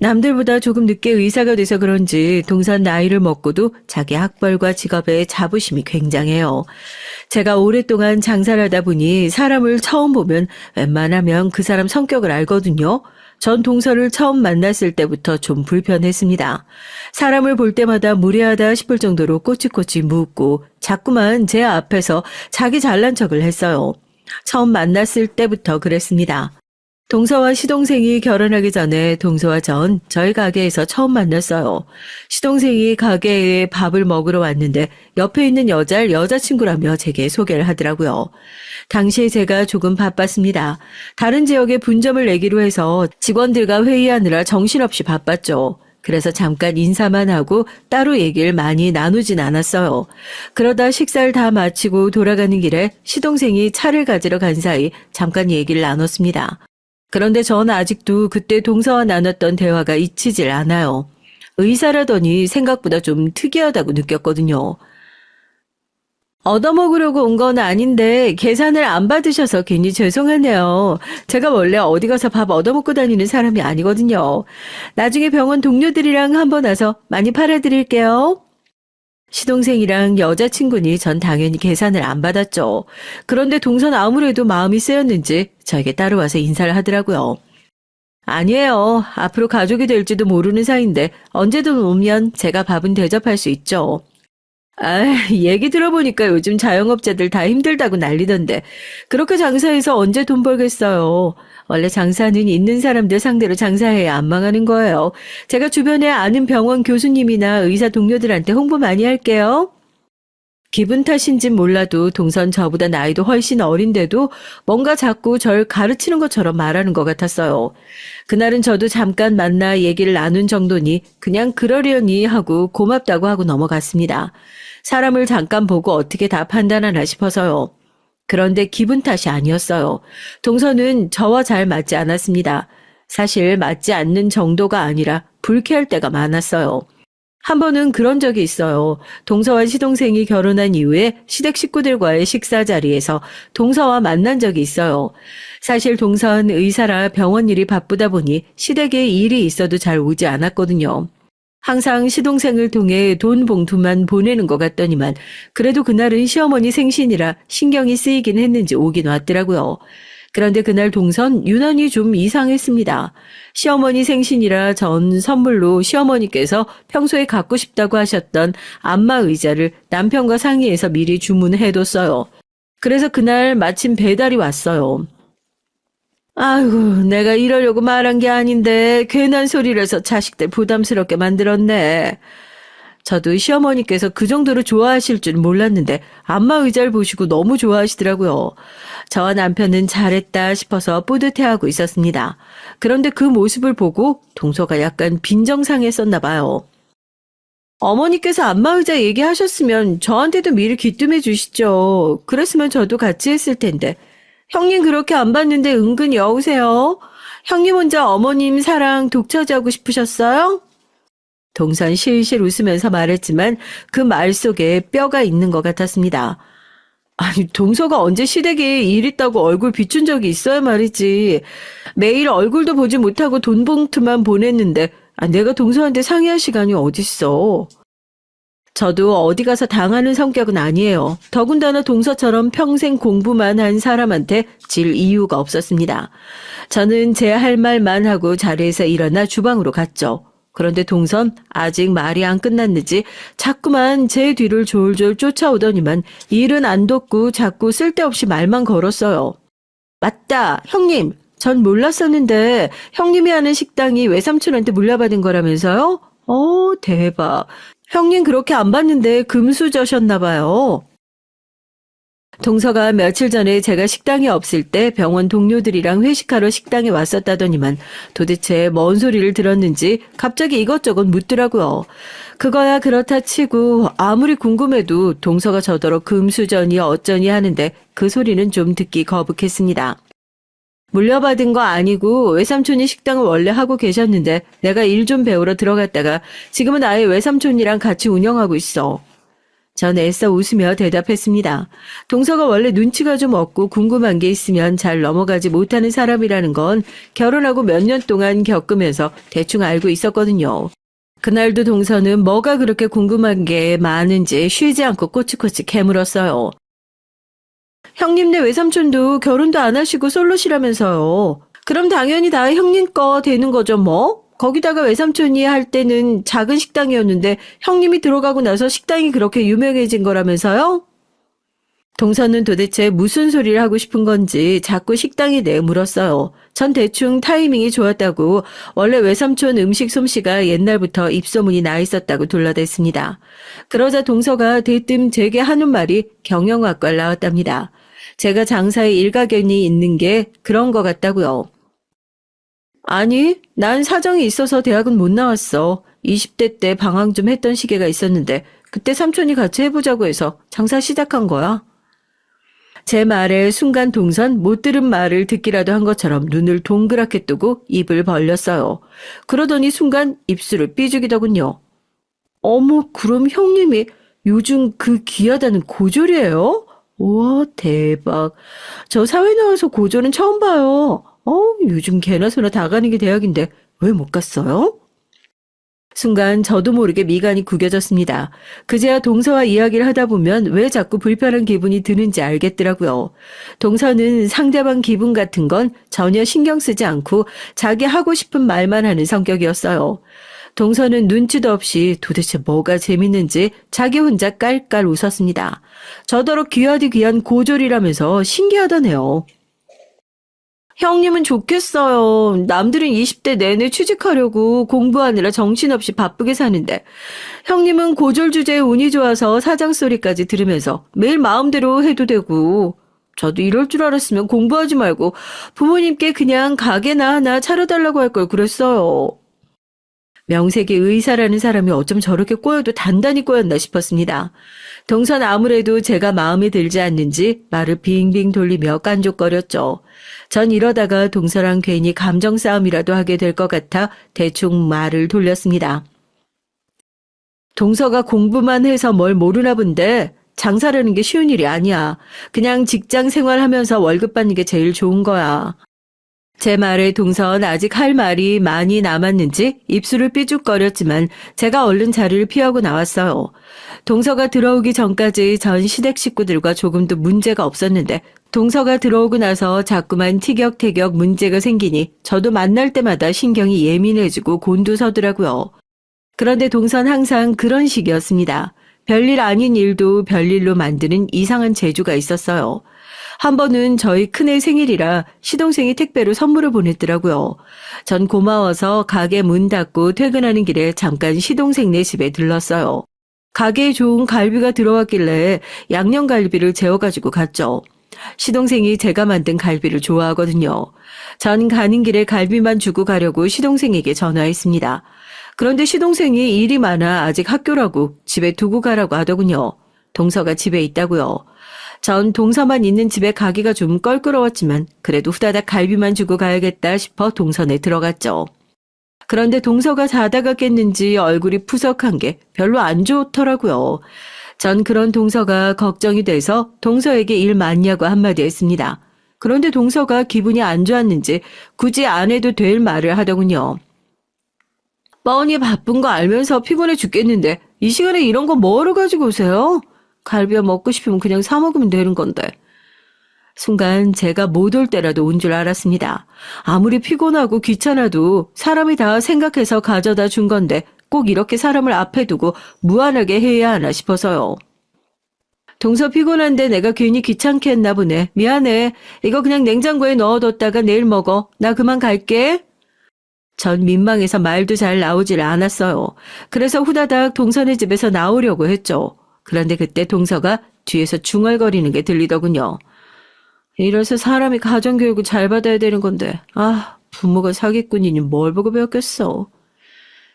남들보다 조금 늦게 의사가 돼서 그런지 동선 나이를 먹고도 자기 학벌과 직업에 자부심이 굉장해요. 제가 오랫동안 장사를 하다 보니 사람을 처음 보면 웬만하면 그 사람 성격을 알거든요. 전 동서를 처음 만났을 때부터 좀 불편했습니다. 사람을 볼 때마다 무례하다 싶을 정도로 꼬치꼬치 묻고 자꾸만 제 앞에서 자기 잘난 척을 했어요. 처음 만났을 때부터 그랬습니다. 동서와 시동생이 결혼하기 전에 동서와 전 저희 가게에서 처음 만났어요. 시동생이 가게에 밥을 먹으러 왔는데 옆에 있는 여자를 여자친구라며 제게 소개를 하더라고요. 당시에 제가 조금 바빴습니다. 다른 지역에 분점을 내기로 해서 직원들과 회의하느라 정신없이 바빴죠. 그래서 잠깐 인사만 하고 따로 얘기를 많이 나누진 않았어요. 그러다 식사를 다 마치고 돌아가는 길에 시동생이 차를 가지러 간 사이 잠깐 얘기를 나눴습니다. 그런데 전 아직도 그때 동서와 나눴던 대화가 잊히질 않아요. 의사라더니 생각보다 좀 특이하다고 느꼈거든요. 얻어먹으려고 온 건 아닌데 계산을 안 받으셔서 괜히 죄송하네요. 제가 원래 어디 가서 밥 얻어먹고 다니는 사람이 아니거든요. 나중에 병원 동료들이랑 한번 와서 많이 팔아드릴게요. 시동생이랑 여자친구니 전 당연히 계산을 안 받았죠. 그런데 동선 아무래도 마음이 쓰였는지 저에게 따로 와서 인사를 하더라고요. 아니에요. 앞으로 가족이 될지도 모르는 사이인데 언제든 오면 제가 밥은 대접할 수 있죠. 얘기 들어보니까 요즘 자영업자들 다 힘들다고 난리던데 그렇게 장사해서 언제 돈 벌겠어요. 원래 장사는 있는 사람들 상대로 장사해야 안 망하는 거예요. 제가 주변에 아는 병원 교수님이나 의사 동료들한테 홍보 많이 할게요. 기분 탓인진 몰라도 동선 저보다 나이도 훨씬 어린데도 뭔가 자꾸 절 가르치는 것처럼 말하는 것 같았어요. 그날은 저도 잠깐 만나 얘기를 나눈 정도니 그냥 그러려니 하고 고맙다고 하고 넘어갔습니다. 사람을 잠깐 보고 어떻게 다 판단하나 싶어서요. 그런데 기분 탓이 아니었어요. 동서는 저와 잘 맞지 않았습니다. 사실 맞지 않는 정도가 아니라 불쾌할 때가 많았어요. 한 번은 그런 적이 있어요. 동서와 시동생이 결혼한 이후에 시댁 식구들과의 식사 자리에서 동서와 만난 적이 있어요. 사실 동서는 의사라 병원 일이 바쁘다 보니 시댁에 일이 있어도 잘 오지 않았거든요. 항상 시동생을 통해 돈 봉투만 보내는 것 같더니만 그래도 그날은 시어머니 생신이라 신경이 쓰이긴 했는지 오긴 왔더라고요. 그런데 그날 동선 유난히 좀 이상했습니다. 시어머니 생신이라 전 선물로 시어머니께서 평소에 갖고 싶다고 하셨던 안마 의자를 남편과 상의해서 미리 주문해뒀어요. 그래서 그날 마침 배달이 왔어요. 아이고, 내가 이러려고 말한 게 아닌데 괜한 소리를 해서 자식들 부담스럽게 만들었네. 저도 시어머니께서 그 정도로 좋아하실 줄 몰랐는데 안마 의자를 보시고 너무 좋아하시더라고요. 저와 남편은 잘했다 싶어서 뿌듯해하고 있었습니다. 그런데 그 모습을 보고 동서가 약간 빈정상했었나 봐요. 어머니께서 안마 의자 얘기하셨으면 저한테도 미리 귀뜸해 주시죠. 그랬으면 저도 같이 했을 텐데. 형님 그렇게 안 봤는데 은근 여우세요. 형님 혼자 어머님 사랑 독차지하고 싶으셨어요? 동선 실실 웃으면서 말했지만 그 말 속에 뼈가 있는 것 같았습니다. 아니, 동서가 언제 시댁에 일 있다고 얼굴 비춘 적이 있어야 말이지. 매일 얼굴도 보지 못하고 돈 봉투만 보냈는데 내가 동서한테 상의할 시간이 어딨어. 저도 어디 가서 당하는 성격은 아니에요. 더군다나 동서처럼 평생 공부만 한 사람한테 질 이유가 없었습니다. 저는 제 할 말만 하고 자리에서 일어나 주방으로 갔죠. 그런데 동선 아직 말이 안 끝났는지 자꾸만 제 뒤를 졸졸 쫓아오더니만 일은 안 돕고 자꾸 쓸데없이 말만 걸었어요. 맞다, 형님. 전 몰랐었는데 형님이 하는 식당이 외삼촌한테 물려받은 거라면서요? 대박. 형님 그렇게 안 봤는데 금수저셨나 봐요. 동서가 며칠 전에 제가 식당에 없을 때 병원 동료들이랑 회식하러 식당에 왔었다더니만 도대체 뭔 소리를 들었는지 갑자기 이것저것 묻더라고요. 그거야 그렇다 치고 아무리 궁금해도 동서가 저더러 금수저니 어쩌니 하는데 그 소리는 좀 듣기 거북했습니다. 물려받은 거 아니고 외삼촌이 식당을 원래 하고 계셨는데 내가 일 좀 배우러 들어갔다가 지금은 아예 외삼촌이랑 같이 운영하고 있어. 전 애써 웃으며 대답했습니다. 동서가 원래 눈치가 좀 없고 궁금한 게 있으면 잘 넘어가지 못하는 사람이라는 건 결혼하고 몇 년 동안 겪으면서 대충 알고 있었거든요. 그날도 동서는 뭐가 그렇게 궁금한 게 많은지 쉬지 않고 꼬치꼬치 캐물었어요. 형님네 외삼촌도 결혼도 안 하시고 솔로시라면서요. 그럼 당연히 다 형님 거 되는 거죠 뭐? 거기다가 외삼촌이 할 때는 작은 식당이었는데 형님이 들어가고 나서 식당이 그렇게 유명해진 거라면서요? 동서는 도대체 무슨 소리를 하고 싶은 건지 자꾸 식당에 대해 물었어요. 전 대충 타이밍이 좋았다고 원래 외삼촌 음식 솜씨가 옛날부터 입소문이 나 있었다고 둘러댔습니다. 그러자 동서가 대뜸 제게 하는 말이 경영학과를 나왔답니다. 제가 장사에 일가견이 있는 게 그런 것 같다고요. 아니, 난 사정이 있어서 대학은 못 나왔어. 20대 때 방황 좀 했던 시기가 있었는데 그때 삼촌이 같이 해보자고 해서 장사 시작한 거야. 제 말에 순간 동선 못 들은 말을 듣기라도 한 것처럼 눈을 동그랗게 뜨고 입을 벌렸어요. 그러더니 순간 입술을 삐죽이더군요. 어머, 그럼 형님이 요즘 그 귀하다는 고졸이에요? 우와, 대박. 저 사회 나와서 고졸은 처음 봐요. 요즘 개나 소나 다 가는 게 대학인데 왜 못 갔어요? 순간 저도 모르게 미간이 구겨졌습니다. 그제야 동서와 이야기를 하다 보면 왜 자꾸 불편한 기분이 드는지 알겠더라고요. 동서는 상대방 기분 같은 건 전혀 신경 쓰지 않고 자기 하고 싶은 말만 하는 성격이었어요. 동서는 눈치도 없이 도대체 뭐가 재밌는지 자기 혼자 깔깔 웃었습니다. 저더러 귀하디 귀한 고졸이라면서 신기하다네요. 형님은 좋겠어요. 남들은 20대 내내 취직하려고 공부하느라 정신없이 바쁘게 사는데 형님은 고졸 주제에 운이 좋아서 사장 소리까지 들으면서 매일 마음대로 해도 되고 저도 이럴 줄 알았으면 공부하지 말고 부모님께 그냥 가게나 하나 차려달라고 할 걸 그랬어요. 명색이 의사라는 사람이 어쩜 저렇게 꼬여도 단단히 꼬였나 싶었습니다. 동선 아무래도 제가 마음에 들지 않는지 말을 빙빙 돌리며 깐족거렸죠. 전 이러다가 동서랑 괜히 감정 싸움이라도 하게 될 것 같아 대충 말을 돌렸습니다. 동서가 공부만 해서 뭘 모르나 본데 장사라는 게 쉬운 일이 아니야. 그냥 직장 생활하면서 월급 받는 게 제일 좋은 거야. 제 말에 동서는 아직 할 말이 많이 남았는지 입술을 삐죽거렸지만 제가 얼른 자리를 피하고 나왔어요. 동서가 들어오기 전까지 전 시댁 식구들과 조금도 문제가 없었는데 동서가 들어오고 나서 자꾸만 티격태격 문제가 생기니 저도 만날 때마다 신경이 예민해지고 곤두서더라고요. 그런데 동서는 항상 그런 식이었습니다. 별일 아닌 일도 별일로 만드는 이상한 재주가 있었어요. 한 번은 저희 큰애 생일이라 시동생이 택배로 선물을 보냈더라고요. 전 고마워서 가게 문 닫고 퇴근하는 길에 잠깐 시동생네 집에 들렀어요. 가게에 좋은 갈비가 들어왔길래 양념갈비를 재워가지고 갔죠. 시동생이 제가 만든 갈비를 좋아하거든요. 전 가는 길에 갈비만 주고 가려고 시동생에게 전화했습니다. 그런데 시동생이 일이 많아 아직 학교라고 집에 두고 가라고 하더군요. 동서가 집에 있다고요. 전 동서만 있는 집에 가기가 좀 껄끄러웠지만 그래도 후다닥 갈비만 주고 가야겠다 싶어 동선에 들어갔죠. 그런데 동서가 자다가 깼는지 얼굴이 푸석한 게 별로 안 좋더라고요. 전 그런 동서가 걱정이 돼서 동서에게 일 많냐고 한마디 했습니다. 그런데 동서가 기분이 안 좋았는지 굳이 안 해도 될 말을 하더군요. 뻔히 바쁜 거 알면서 피곤해 죽겠는데 이 시간에 이런 거 뭐하러 가지고 오세요? 갈비야 먹고 싶으면 그냥 사 먹으면 되는 건데. 순간 제가 못 올 때라도 온 줄 알았습니다. 아무리 피곤하고 귀찮아도 사람이 다 생각해서 가져다 준 건데 꼭 이렇게 사람을 앞에 두고 무안하게 해야 하나 싶어서요. 동서 피곤한데 내가 괜히 귀찮게 했나 보네. 미안해. 이거 그냥 냉장고에 넣어뒀다가 내일 먹어. 나 그만 갈게. 전 민망해서 말도 잘 나오질 않았어요. 그래서 후다닥 동선의 집에서 나오려고 했죠. 그런데 그때 동서가 뒤에서 중얼거리는 게 들리더군요. 이래서 사람이 가정교육을 잘 받아야 되는 건데 부모가 사기꾼이니 뭘 보고 배웠겠어.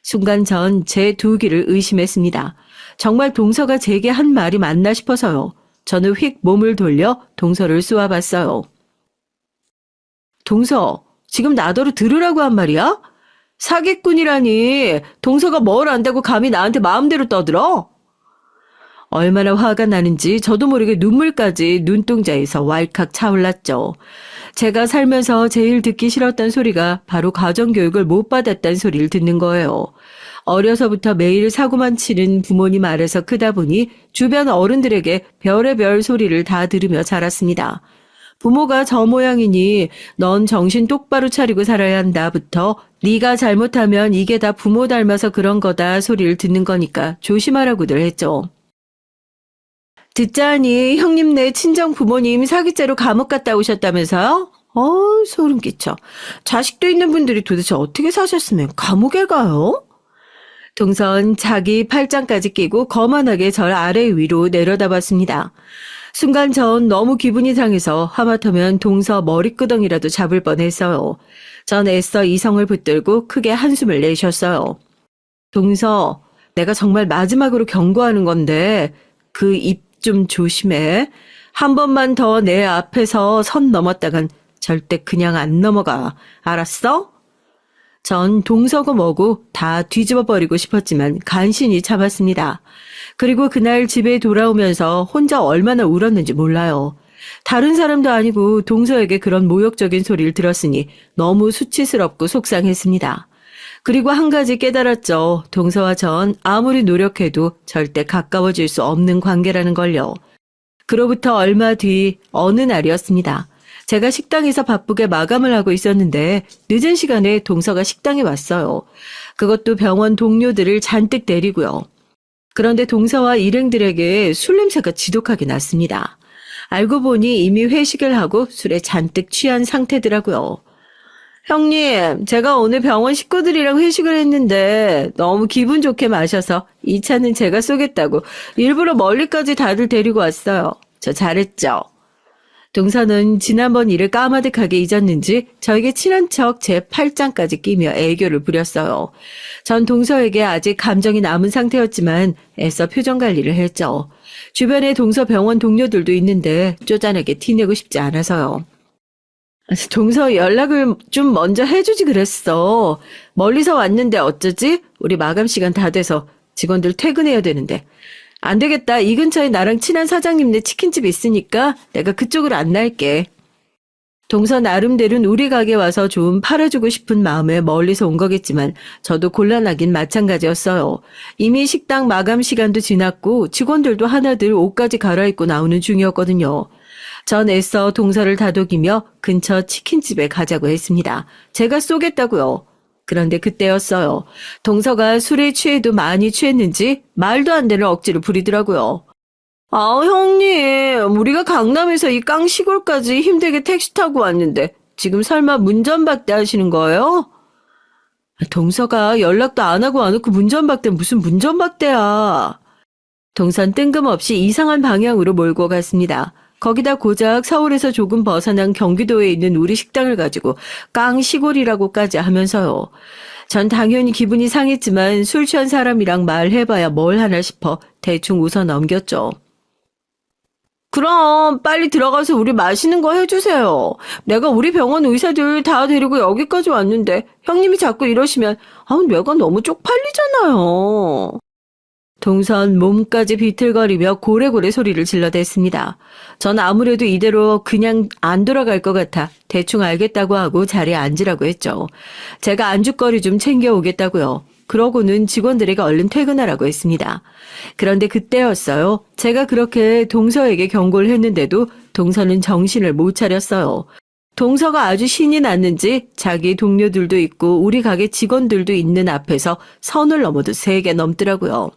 순간 전 제 두 귀를 의심했습니다. 정말 동서가 제게 한 말이 맞나 싶어서요. 저는 휙 몸을 돌려 동서를 쏘아봤어요. 동서, 지금 나더러 들으라고 한 말이야? 사기꾼이라니. 동서가 뭘 안다고 감히 나한테 마음대로 떠들어? 얼마나 화가 나는지 저도 모르게 눈물까지 눈동자에서 왈칵 차올랐죠. 제가 살면서 제일 듣기 싫었던 소리가 바로 가정교육을 못 받았다는 소리를 듣는 거예요. 어려서부터 매일 사고만 치는 부모님 아래서 크다 보니 주변 어른들에게 별의별 소리를 다 들으며 자랐습니다. 부모가 저 모양이니 넌 정신 똑바로 차리고 살아야 한다부터 네가 잘못하면 이게 다 부모 닮아서 그런 거다 소리를 듣는 거니까 조심하라고들 했죠. 듣자니 형님네 친정 부모님 사기죄로 감옥 갔다 오셨다면서요? 소름 끼쳐. 자식도 있는 분들이 도대체 어떻게 사셨으면 감옥에 가요? 동선 자기 팔짱까지 끼고 거만하게 절 아래 위로 내려다봤습니다. 순간 전 너무 기분이 상해서 하마터면 동서 머리끄덩이라도 잡을 뻔했어요. 전 애써 이성을 붙들고 크게 한숨을 내쉬었어요. 동서, 내가 정말 마지막으로 경고하는 건데 그 입 좀 조심해. 한 번만 더 내 앞에서 선 넘었다간 절대 그냥 안 넘어가. 알았어? 전 동서고 뭐고 다 뒤집어 버리고 싶었지만 간신히 참았습니다. 그리고 그날 집에 돌아오면서 혼자 얼마나 울었는지 몰라요. 다른 사람도 아니고 동서에게 그런 모욕적인 소리를 들었으니 너무 수치스럽고 속상했습니다. 그리고 한 가지 깨달았죠. 동서와 전 아무리 노력해도 절대 가까워질 수 없는 관계라는 걸요. 그로부터 얼마 뒤 어느 날이었습니다. 제가 식당에서 바쁘게 마감을 하고 있었는데 늦은 시간에 동서가 식당에 왔어요. 그것도 병원 동료들을 잔뜩 데리고요. 그런데 동서와 일행들에게 술 냄새가 지독하게 났습니다. 알고 보니 이미 회식을 하고 술에 잔뜩 취한 상태더라고요. 형님, 제가 오늘 병원 식구들이랑 회식을 했는데 너무 기분 좋게 마셔서 이 차는 제가 쏘겠다고 일부러 멀리까지 다들 데리고 왔어요. 저 잘했죠? 동서는 지난번 일을 까마득하게 잊었는지 저에게 친한 척 제 팔짱까지 끼며 애교를 부렸어요. 전 동서에게 아직 감정이 남은 상태였지만 애써 표정 관리를 했죠. 주변에 동서 병원 동료들도 있는데 쪼잔하게 티내고 싶지 않아서요. 동서 연락을 좀 먼저 해주지 그랬어. 멀리서 왔는데 어쩌지? 우리 마감 시간 다 돼서 직원들 퇴근해야 되는데. 안 되겠다. 이 근처에 나랑 친한 사장님네 치킨집 있으니까 내가 그쪽으로 안내할게. 동서 나름대로는 우리 가게 와서 좀 팔아주고 싶은 마음에 멀리서 온 거겠지만 저도 곤란하긴 마찬가지였어요. 이미 식당 마감 시간도 지났고 직원들도 하나둘 옷까지 갈아입고 나오는 중이었거든요. 전 애써 동서를 다독이며 근처 치킨집에 가자고 했습니다. 제가 쏘겠다고요. 그런데 그때였어요. 동서가 술에 취해도 많이 취했는지 말도 안 되는 억지를 부리더라고요. 아, 형님, 우리가 강남에서 이 깡시골까지 힘들게 택시 타고 왔는데 지금 설마 문전박대 하시는 거예요? 동서가 연락도 안 하고 안 오고 문전박대 무슨 문전박대야. 동선 뜬금없이 이상한 방향으로 몰고 갔습니다. 거기다 고작 서울에서 조금 벗어난 경기도에 있는 우리 식당을 가지고 깡시골이라고까지 하면서요. 전 당연히 기분이 상했지만 술 취한 사람이랑 말해봐야 뭘 하나 싶어 대충 웃어 넘겼죠. 그럼 빨리 들어가서 우리 맛있는 거 해주세요. 내가 우리 병원 의사들 다 데리고 여기까지 왔는데 형님이 자꾸 이러시면 내가 너무 쪽팔리잖아요. 동선 몸까지 비틀거리며 고래고래 소리를 질러댔습니다. 전 아무래도 이대로 그냥 안 돌아갈 것 같아 대충 알겠다고 하고 자리에 앉으라고 했죠. 제가 안주거리 좀 챙겨오겠다고요. 그러고는 직원들에게 얼른 퇴근하라고 했습니다. 그런데 그때였어요. 제가 그렇게 동서에게 경고를 했는데도 동서는 정신을 못 차렸어요. 동서가 아주 신이 났는지 자기 동료들도 있고 우리 가게 직원들도 있는 앞에서 선을 넘어도 3개 넘더라고요.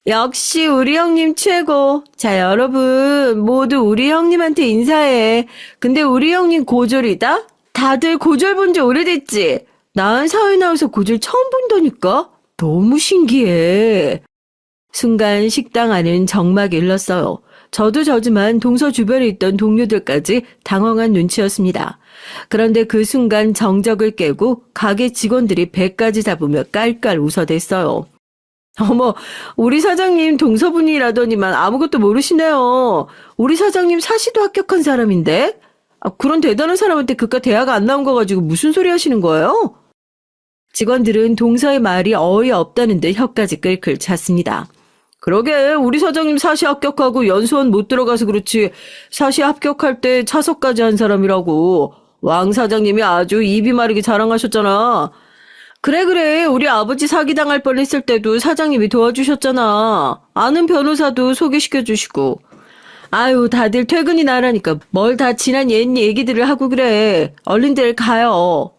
역시 우리 형님 최고. 자, 여러분 모두 우리 형님한테 인사해. 근데 우리 형님 고졸이다? 다들 고졸 본 지 오래됐지? 난 사회 나와서 고졸 처음 본다니까? 너무 신기해. 순간 식당 안은 정막이 일렀어요. 저도 저지만 동서 주변에 있던 동료들까지 당황한 눈치였습니다. 그런데 그 순간 정적을 깨고 가게 직원들이 배까지 잡으며 깔깔 웃어댔어요. 어머, 우리 사장님 동서분이라더니만 아무것도 모르시네요. 우리 사장님 사시도 합격한 사람인데? 그런 대단한 사람한테 그깟 대학 안 나온 거 가지고 무슨 소리 하시는 거예요? 직원들은 동서의 말이 어이없다는데 혀까지 끌끌 찼습니다. 그러게 우리 사장님 사시 합격하고 연수원 못 들어가서 그렇지 사시 합격할 때 차석까지 한 사람이라고. 왕 사장님이 아주 입이 마르게 자랑하셨잖아. 그래 우리 아버지 사기당할 뻔했을 때도 사장님이 도와주셨잖아. 아는 변호사도 소개시켜주시고. 아유 다들 퇴근이 나라니까 뭘 다 지난 옛 얘기들을 하고 그래. 얼른들 가요.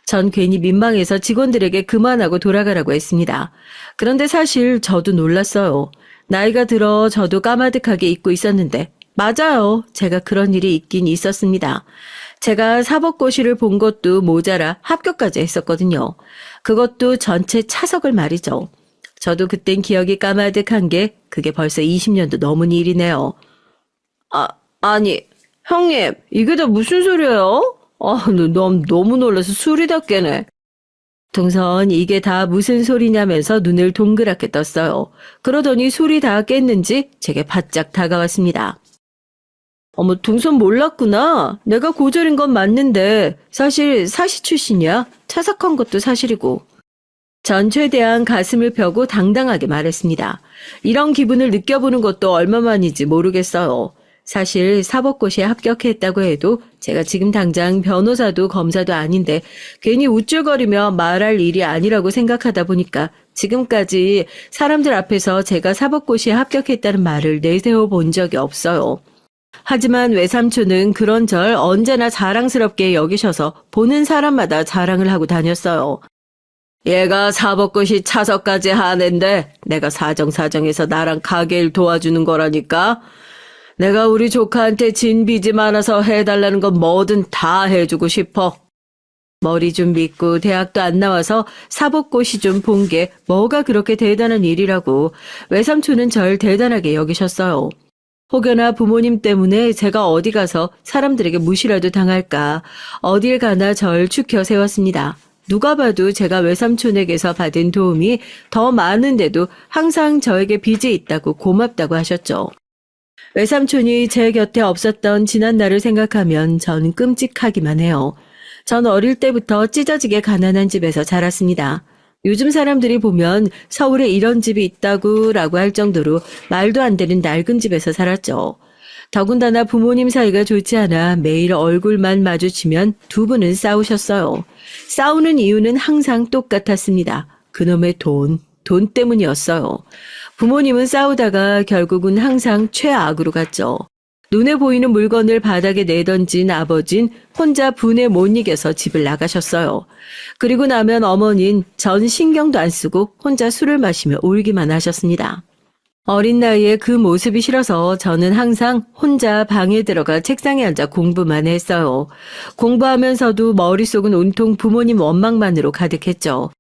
전 괜히 민망해서 직원들에게 그만하고 돌아가라고 했습니다. 그런데 사실 저도 놀랐어요. 나이가 들어 저도 까마득하게 잊고 있었는데 맞아요. 제가 그런 일이 있긴 있었습니다. 제가 사법고시를 본 것도 모자라 합격까지 했었거든요. 그것도 전체 차석을 말이죠. 저도 그땐 기억이 까마득한 게 그게 벌써 20년도 넘은 일이네요. 아니 형님 이게 다 무슨 소리예요? 너무 놀라서 술이 다 깨네. 동선 이게 다 무슨 소리냐면서 눈을 동그랗게 떴어요. 그러더니 술이 다 깼는지 제게 바짝 다가왔습니다. 어머, 동선 몰랐구나. 내가 고졸인 건 맞는데 사실 사시 출신이야. 차석한 것도 사실이고. 전 최대한 가슴을 펴고 당당하게 말했습니다. 이런 기분을 느껴보는 것도 얼마만인지 모르겠어요. 사실 사법고시에 합격했다고 해도 제가 지금 당장 변호사도 검사도 아닌데 괜히 우쭐거리며 말할 일이 아니라고 생각하다 보니까 지금까지 사람들 앞에서 제가 사법고시에 합격했다는 말을 내세워 본 적이 없어요. 하지만 외삼촌은 그런 절 언제나 자랑스럽게 여기셔서 보는 사람마다 자랑을 하고 다녔어요. 얘가 사법고시 차석까지 하는데 내가 사정사정해서 나랑 가게일 도와주는 거라니까. 내가 우리 조카한테 진 빚이 많아서 해달라는 건 뭐든 다 해주고 싶어. 머리 좀 믿고 대학도 안 나와서 사법고시 좀 본 게 뭐가 그렇게 대단한 일이라고 외삼촌은 절 대단하게 여기셨어요. 혹여나 부모님 때문에 제가 어디 가서 사람들에게 무시라도 당할까 어딜 가나 절 추켜 세웠습니다. 누가 봐도 제가 외삼촌에게서 받은 도움이 더 많은데도 항상 저에게 빚이 있다고 고맙다고 하셨죠. 외삼촌이 제 곁에 없었던 지난 날을 생각하면 전 끔찍하기만 해요. 전 어릴 때부터 찢어지게 가난한 집에서 자랐습니다. 요즘 사람들이 보면 서울에 이런 집이 있다고 라고 할 정도로 말도 안 되는 낡은 집에서 살았죠. 더군다나 부모님 사이가 좋지 않아 매일 얼굴만 마주치면 두 분은 싸우셨어요. 싸우는 이유는 항상 똑같았습니다. 그놈의 돈 때문이었어요. 부모님은 싸우다가 결국은 항상 최악으로 갔죠. 눈에 보이는 물건을 바닥에 내던진 아버진 혼자 분에 못 이겨서 집을 나가셨어요. 그리고 나면 어머닌 전 신경도 안 쓰고 혼자 술을 마시며 울기만 하셨습니다. 어린 나이에 그 모습이 싫어서 저는 항상 혼자 방에 들어가 책상에 앉아 공부만 했어요. 공부하면서도 머릿속은 온통 부모님 원망만으로 가득했죠.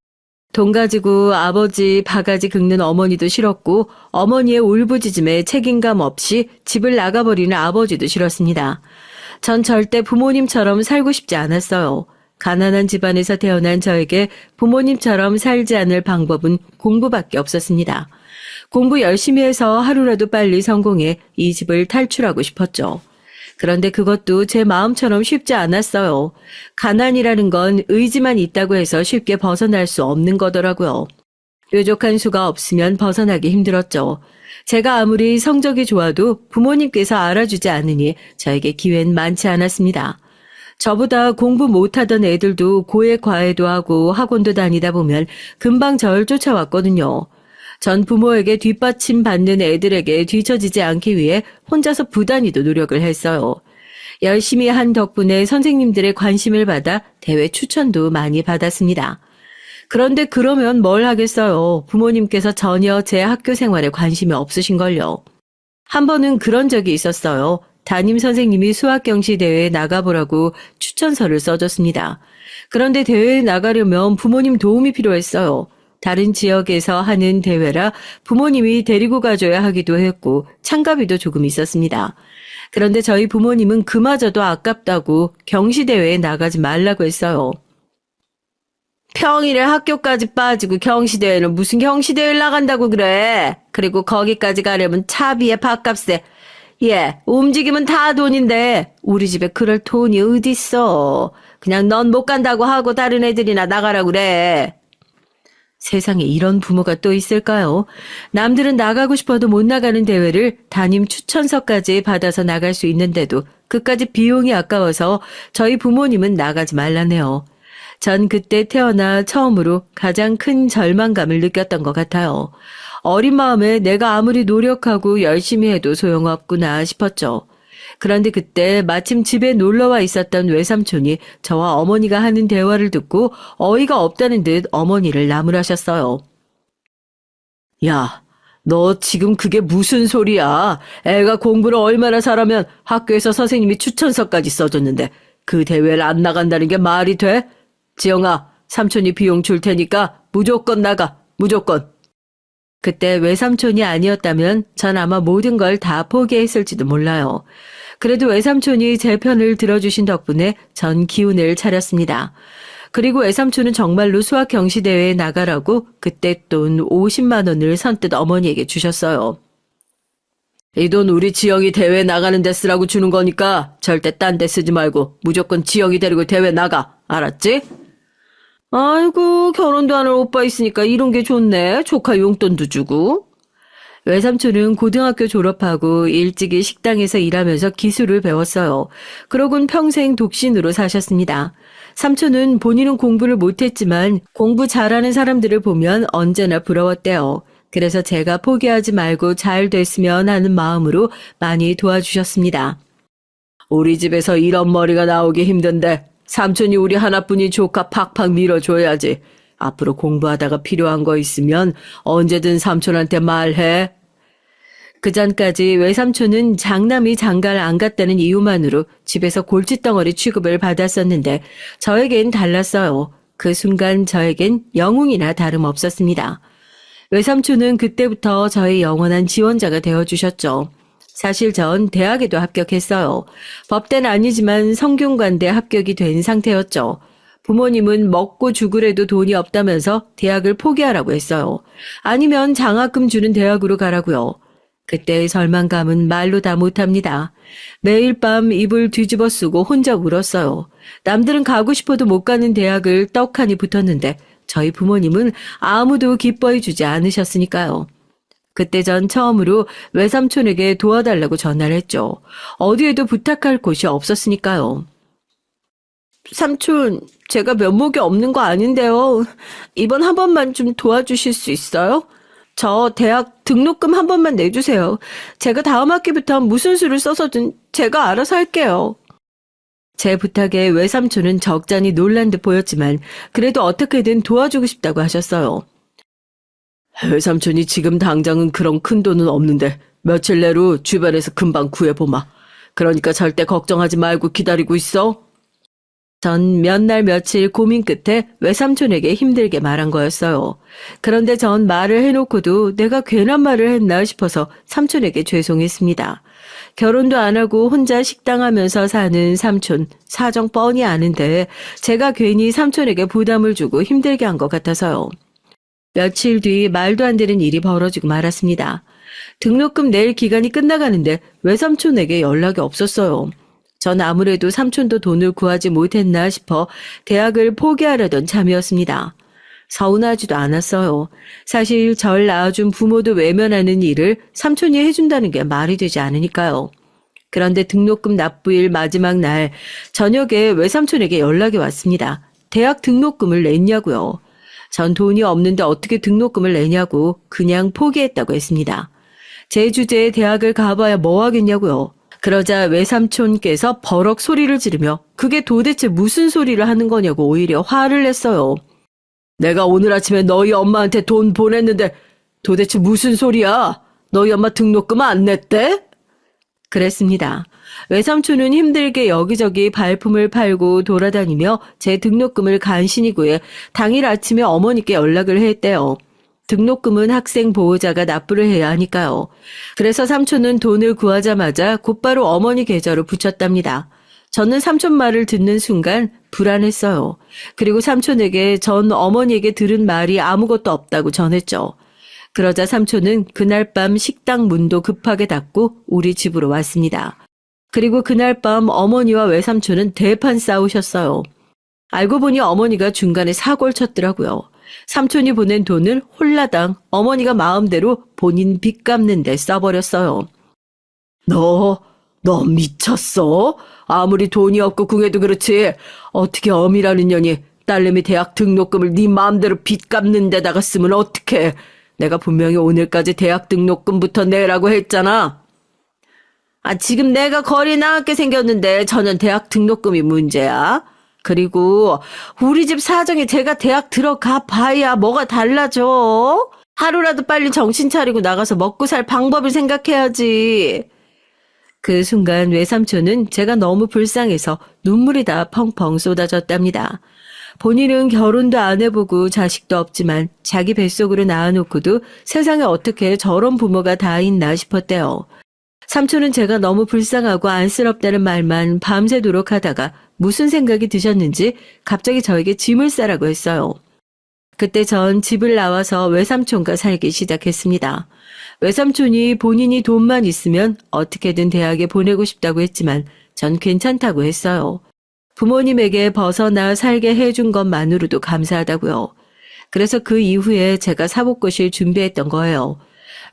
돈 가지고 아버지 바가지 긁는 어머니도 싫었고 어머니의 울부짖음에 책임감 없이 집을 나가버리는 아버지도 싫었습니다. 전 절대 부모님처럼 살고 싶지 않았어요. 가난한 집안에서 태어난 저에게 부모님처럼 살지 않을 방법은 공부밖에 없었습니다. 공부 열심히 해서 하루라도 빨리 성공해 이 집을 탈출하고 싶었죠. 그런데 그것도 제 마음처럼 쉽지 않았어요. 가난이라는 건 의지만 있다고 해서 쉽게 벗어날 수 없는 거더라고요. 뾰족한 수가 없으면 벗어나기 힘들었죠. 제가 아무리 성적이 좋아도 부모님께서 알아주지 않으니 저에게 기회는 많지 않았습니다. 저보다 공부 못하던 애들도 고액 과외도 하고 학원도 다니다 보면 금방 절 쫓아왔거든요. 전 부모에게 뒷받침 받는 애들에게 뒤처지지 않기 위해 혼자서 부단히도 노력을 했어요. 열심히 한 덕분에 선생님들의 관심을 받아 대회 추천도 많이 받았습니다. 그런데 그러면 뭘 하겠어요. 부모님께서 전혀 제 학교 생활에 관심이 없으신걸요. 한 번은 그런 적이 있었어요. 담임 선생님이 수학경시 대회에 나가보라고 추천서를 써줬습니다. 그런데 대회에 나가려면 부모님 도움이 필요했어요. 다른 지역에서 하는 대회라 부모님이 데리고 가줘야 하기도 했고 참가비도 조금 있었습니다. 그런데 저희 부모님은 그마저도 아깝다고 경시대회에 나가지 말라고 했어요. 평일에 학교까지 빠지고 경시대회는 무슨 경시대회를 나간다고 그래. 그리고 거기까지 가려면 차비에 밥값에. 움직이면 다 돈인데 우리 집에 그럴 돈이 어딨어. 그냥 넌 못 간다고 하고 다른 애들이나 나가라고 그래. 세상에 이런 부모가 또 있을까요? 남들은 나가고 싶어도 못 나가는 대회를 담임 추천서까지 받아서 나갈 수 있는데도 그까지 비용이 아까워서 저희 부모님은 나가지 말라네요. 전 그때 태어나 처음으로 가장 큰 절망감을 느꼈던 것 같아요. 어린 마음에 내가 아무리 노력하고 열심히 해도 소용없구나 싶었죠. 그런데 그때 마침 집에 놀러와 있었던 외삼촌이 저와 어머니가 하는 대화를 듣고 어이가 없다는 듯 어머니를 나무라셨어요. 야, 너 지금 그게 무슨 소리야? 애가 공부를 얼마나 잘하면 학교에서 선생님이 추천서까지 써줬는데 그 대회를 안 나간다는 게 말이 돼? 지영아, 삼촌이 비용 줄 테니까 무조건 나가, 무조건. 그때 외삼촌이 아니었다면 전 아마 모든 걸 다 포기했을지도 몰라요. 그래도 외삼촌이 제 편을 들어주신 덕분에 전 기운을 차렸습니다. 그리고 외삼촌은 정말로 수학 경시대회에 나가라고 그때 돈 50만 원을 선뜻 어머니에게 주셨어요. 이 돈 우리 지영이 대회 나가는 데 쓰라고 주는 거니까 절대 딴 데 쓰지 말고 무조건 지영이 데리고 대회 나가. 알았지? 아이고, 결혼도 안 할 오빠 있으니까 이런 게 좋네. 조카 용돈도 주고. 외삼촌은 고등학교 졸업하고 일찍이 식당에서 일하면서 기술을 배웠어요. 그러곤 평생 독신으로 사셨습니다. 삼촌은 본인은 공부를 못했지만 공부 잘하는 사람들을 보면 언제나 부러웠대요. 그래서 제가 포기하지 말고 잘 됐으면 하는 마음으로 많이 도와주셨습니다. 우리 집에서 이런 머리가 나오기 힘든데 삼촌이 우리 하나뿐인 조카 팍팍 밀어줘야지. 앞으로 공부하다가 필요한 거 있으면 언제든 삼촌한테 말해. 그 전까지 외삼촌은 장남이 장가를 안 갔다는 이유만으로 집에서 골칫덩어리 취급을 받았었는데 저에겐 달랐어요. 그 순간 저에겐 영웅이나 다름없었습니다. 외삼촌은 그때부터 저의 영원한 지원자가 되어주셨죠. 사실 전 대학에도 합격했어요. 법대는 아니지만 성균관대 합격이 된 상태였죠. 부모님은 먹고 죽으래도 돈이 없다면서 대학을 포기하라고 했어요. 아니면 장학금 주는 대학으로 가라고요. 그때의 절망감은 말로 다 못합니다. 매일 밤 이불 뒤집어 쓰고 혼자 울었어요. 남들은 가고 싶어도 못 가는 대학을 떡하니 붙었는데 저희 부모님은 아무도 기뻐해 주지 않으셨으니까요. 그때 전 처음으로 외삼촌에게 도와달라고 전화를 했죠. 어디에도 부탁할 곳이 없었으니까요. 삼촌, 제가 면목이 없는 거 아닌데요. 이번 한 번만 좀 도와주실 수 있어요? 저 대학 등록금 한 번만 내주세요. 제가 다음 학기부터 무슨 수를 써서든 제가 알아서 할게요. 제 부탁에 외삼촌은 적잖이 놀란 듯 보였지만 그래도 어떻게든 도와주고 싶다고 하셨어요. 외삼촌이 지금 당장은 그런 큰 돈은 없는데 며칠 내로 주변에서 금방 구해보마. 그러니까 절대 걱정하지 말고 기다리고 있어. 전 몇 날 며칠 고민 끝에 외삼촌에게 힘들게 말한 거였어요. 그런데 전 말을 해놓고도 내가 괜한 말을 했나 싶어서 삼촌에게 죄송했습니다. 결혼도 안 하고 혼자 식당하면서 사는 삼촌, 사정 뻔히 아는데 제가 괜히 삼촌에게 부담을 주고 힘들게 한 것 같아서요. 며칠 뒤 말도 안 되는 일이 벌어지고 말았습니다. 등록금 낼 기간이 끝나가는데 외삼촌에게 연락이 없었어요. 전 아무래도 삼촌도 돈을 구하지 못했나 싶어 대학을 포기하려던 참이었습니다. 서운하지도 않았어요. 사실 절 낳아준 부모도 외면하는 일을 삼촌이 해준다는 게 말이 되지 않으니까요. 그런데 등록금 납부일 마지막 날 저녁에 외삼촌에게 연락이 왔습니다. 대학 등록금을 냈냐고요. 전 돈이 없는데 어떻게 등록금을 내냐고 그냥 포기했다고 했습니다. 제 주제에 대학을 가봐야 뭐 하겠냐고요. 그러자 외삼촌께서 버럭 소리를 지르며 그게 도대체 무슨 소리를 하는 거냐고 오히려 화를 냈어요. 내가 오늘 아침에 너희 엄마한테 돈 보냈는데 도대체 무슨 소리야? 너희 엄마 등록금 안 냈대? 그랬습니다. 외삼촌은 힘들게 여기저기 발품을 팔고 돌아다니며 제 등록금을 간신히 구해 당일 아침에 어머니께 연락을 했대요. 등록금은 학생 보호자가 납부를 해야 하니까요. 그래서 삼촌은 돈을 구하자마자 곧바로 어머니 계좌로 붙였답니다. 저는 삼촌 말을 듣는 순간 불안했어요. 그리고 삼촌에게 전 어머니에게 들은 말이 아무것도 없다고 전했죠. 그러자 삼촌은 그날 밤 식당 문도 급하게 닫고 우리 집으로 왔습니다. 그리고 그날 밤 어머니와 외삼촌은 대판 싸우셨어요. 알고 보니 어머니가 중간에 사고를 쳤더라고요. 삼촌이 보낸 돈을 홀라당 어머니가 마음대로 본인 빚 갚는 데 써버렸어요. 너 미쳤어? 아무리 돈이 없고 궁해도 그렇지. 어떻게 어미라는 년이 딸내미 대학 등록금을 네 마음대로 빚 갚는 데다가 쓰면 어떡해. 내가 분명히 오늘까지 대학 등록금부터 내라고 했잖아. 지금 내가 거리 나가게 생겼는데 전혀 대학 등록금이 문제야. 그리고 우리 집 사정이 제가 대학 들어가 봐야 뭐가 달라져. 하루라도 빨리 정신 차리고 나가서 먹고 살 방법을 생각해야지. 그 순간 외삼촌은 제가 너무 불쌍해서 눈물이 다 펑펑 쏟아졌답니다. 본인은 결혼도 안 해보고 자식도 없지만 자기 뱃속으로 낳아놓고도 세상에 어떻게 저런 부모가 다 있나 싶었대요. 삼촌은 제가 너무 불쌍하고 안쓰럽다는 말만 밤새도록 하다가 무슨 생각이 드셨는지 갑자기 저에게 짐을 싸라고 했어요. 그때 전 집을 나와서 외삼촌과 살기 시작했습니다. 외삼촌이 본인이 돈만 있으면 어떻게든 대학에 보내고 싶다고 했지만 전 괜찮다고 했어요. 부모님에게 벗어나 살게 해준 것만으로도 감사하다고요. 그래서 그 이후에 제가 사법고시를 준비했던 거예요.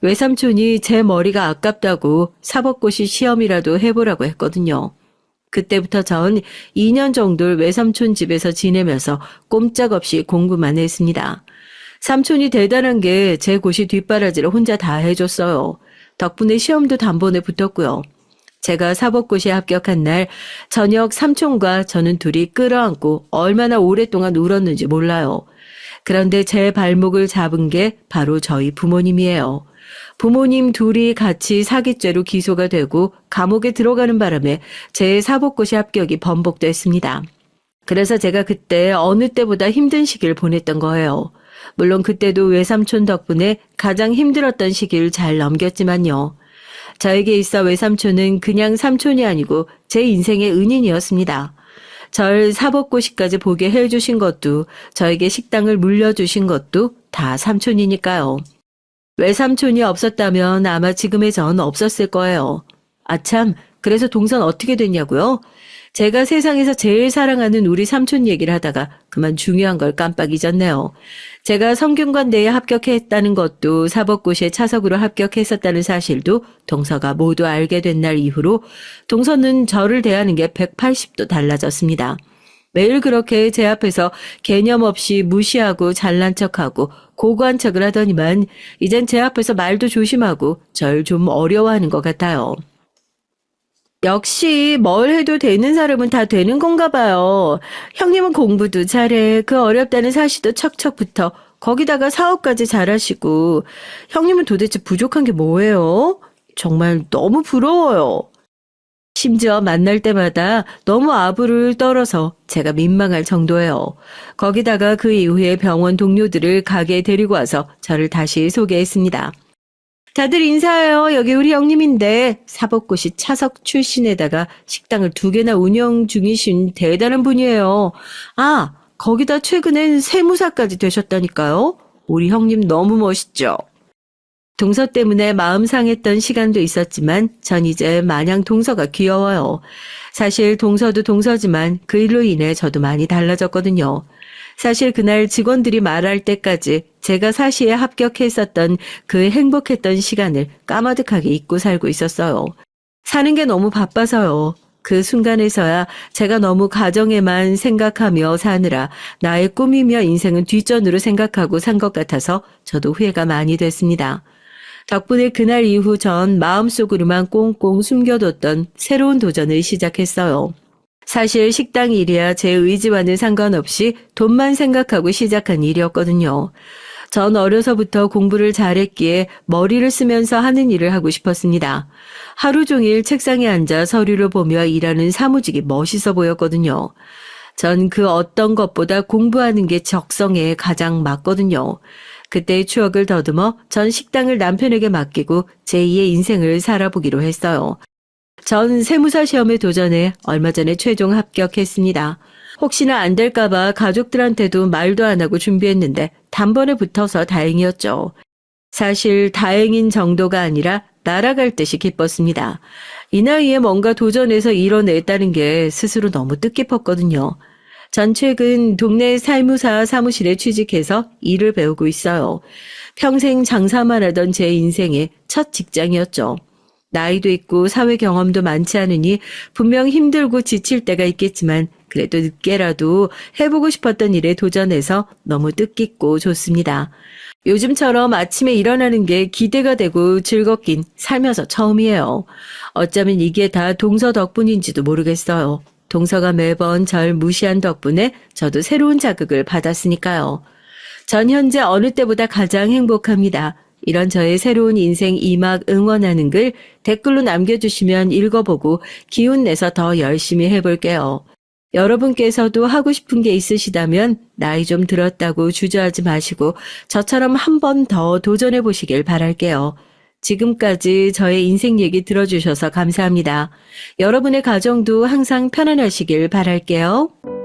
외삼촌이 제 머리가 아깝다고 사법고시 시험이라도 해보라고 했거든요. 그때부터 전 2년 정도를 외삼촌 집에서 지내면서 꼼짝없이 공부만 했습니다. 삼촌이 대단한 게 제 고시 뒷바라지를 혼자 다 해줬어요. 덕분에 시험도 단번에 붙었고요. 제가 사법고시에 합격한 날 저녁 삼촌과 저는 둘이 끌어안고 얼마나 오랫동안 울었는지 몰라요. 그런데 제 발목을 잡은 게 바로 저희 부모님이에요. 부모님 둘이 같이 사기죄로 기소가 되고 감옥에 들어가는 바람에 제 사법고시 합격이 번복됐습니다. 그래서 제가 그때 어느 때보다 힘든 시기를 보냈던 거예요. 물론 그때도 외삼촌 덕분에 가장 힘들었던 시기를 잘 넘겼지만요. 저에게 있어 외삼촌은 그냥 삼촌이 아니고 제 인생의 은인이었습니다. 절 사법고시까지 보게 해주신 것도, 저에게 식당을 물려주신 것도 다 삼촌이니까요. 외삼촌이 없었다면 아마 지금의 전 없었을 거예요. 아참, 그래서 동선 어떻게 됐냐고요? 제가 세상에서 제일 사랑하는 우리 삼촌 얘기를 하다가 그만 중요한 걸 깜빡 잊었네요. 제가 성균관대에 합격했다는 것도, 사법고시에 차석으로 합격했었다는 사실도 동서가 모두 알게 된 날 이후로 동서는 저를 대하는 게 180도 달라졌습니다. 매일 그렇게 제 앞에서 개념 없이 무시하고 잘난 척하고 고고한 척을 하더니만 이젠 제 앞에서 말도 조심하고 절 좀 어려워하는 것 같아요. 역시 뭘 해도 되는 사람은 다 되는 건가 봐요. 형님은 공부도 잘해. 그 어렵다는 사실도 척척 붙어. 거기다가 사업까지 잘하시고. 형님은 도대체 부족한 게 뭐예요? 정말 너무 부러워요. 심지어 만날 때마다 너무 아부를 떨어서 제가 민망할 정도예요. 거기다가 그 이후에 병원 동료들을 가게에 데리고 와서 저를 다시 소개했습니다. 다들 인사해요. 여기 우리 형님인데 사법고시 차석 출신에다가 식당을 2개나 운영 중이신 대단한 분이에요. 아, 거기다 최근엔 세무사까지 되셨다니까요. 우리 형님 너무 멋있죠. 동서 때문에 마음 상했던 시간도 있었지만 전 이제 마냥 동서가 귀여워요. 사실 동서도 동서지만 그 일로 인해 저도 많이 달라졌거든요. 사실 그날 직원들이 말할 때까지 제가 사시에 합격했었던 그 행복했던 시간을 까마득하게 잊고 살고 있었어요. 사는 게 너무 바빠서요. 그 순간에서야 제가 너무 가정에만 생각하며 사느라 나의 꿈이며 인생은 뒷전으로 생각하고 산 것 같아서 저도 후회가 많이 됐습니다. 덕분에 그날 이후 전 마음속으로만 꽁꽁 숨겨뒀던 새로운 도전을 시작했어요. 사실 식당 일이야 제 의지와는 상관없이 돈만 생각하고 시작한 일이었거든요. 전 어려서부터 공부를 잘했기에 머리를 쓰면서 하는 일을 하고 싶었습니다. 하루 종일 책상에 앉아 서류를 보며 일하는 사무직이 멋있어 보였거든요. 전 그 어떤 것보다 공부하는 게 적성에 가장 맞거든요. 그때의 추억을 더듬어 전 식당을 남편에게 맡기고 제2의 인생을 살아보기로 했어요. 전 세무사 시험에 도전해 얼마 전에 최종 합격했습니다. 혹시나 안 될까봐 가족들한테도 말도 안 하고 준비했는데 단번에 붙어서 다행이었죠. 사실 다행인 정도가 아니라 날아갈 듯이 기뻤습니다. 이 나이에 뭔가 도전해서 이뤄냈다는 게 스스로 너무 뜻깊었거든요. 전 최근 동네 세무사 사무실에 취직해서 일을 배우고 있어요. 평생 장사만 하던 제 인생의 첫 직장이었죠. 나이도 있고 사회 경험도 많지 않으니 분명 힘들고 지칠 때가 있겠지만 그래도 늦게라도 해보고 싶었던 일에 도전해서 너무 뜻깊고 좋습니다. 요즘처럼 아침에 일어나는 게 기대가 되고 즐겁긴 살면서 처음이에요. 어쩌면 이게 다 동서 덕분인지도 모르겠어요. 동서가 매번 절 무시한 덕분에 저도 새로운 자극을 받았으니까요. 전 현재 어느 때보다 가장 행복합니다. 이런 저의 새로운 인생 2막 응원하는 글 댓글로 남겨주시면 읽어보고 기운 내서 더 열심히 해볼게요. 여러분께서도 하고 싶은 게 있으시다면 나이 좀 들었다고 주저하지 마시고 저처럼 한 번 더 도전해 보시길 바랄게요. 지금까지 저의 인생 얘기 들어주셔서 감사합니다. 여러분의 가정도 항상 편안하시길 바랄게요.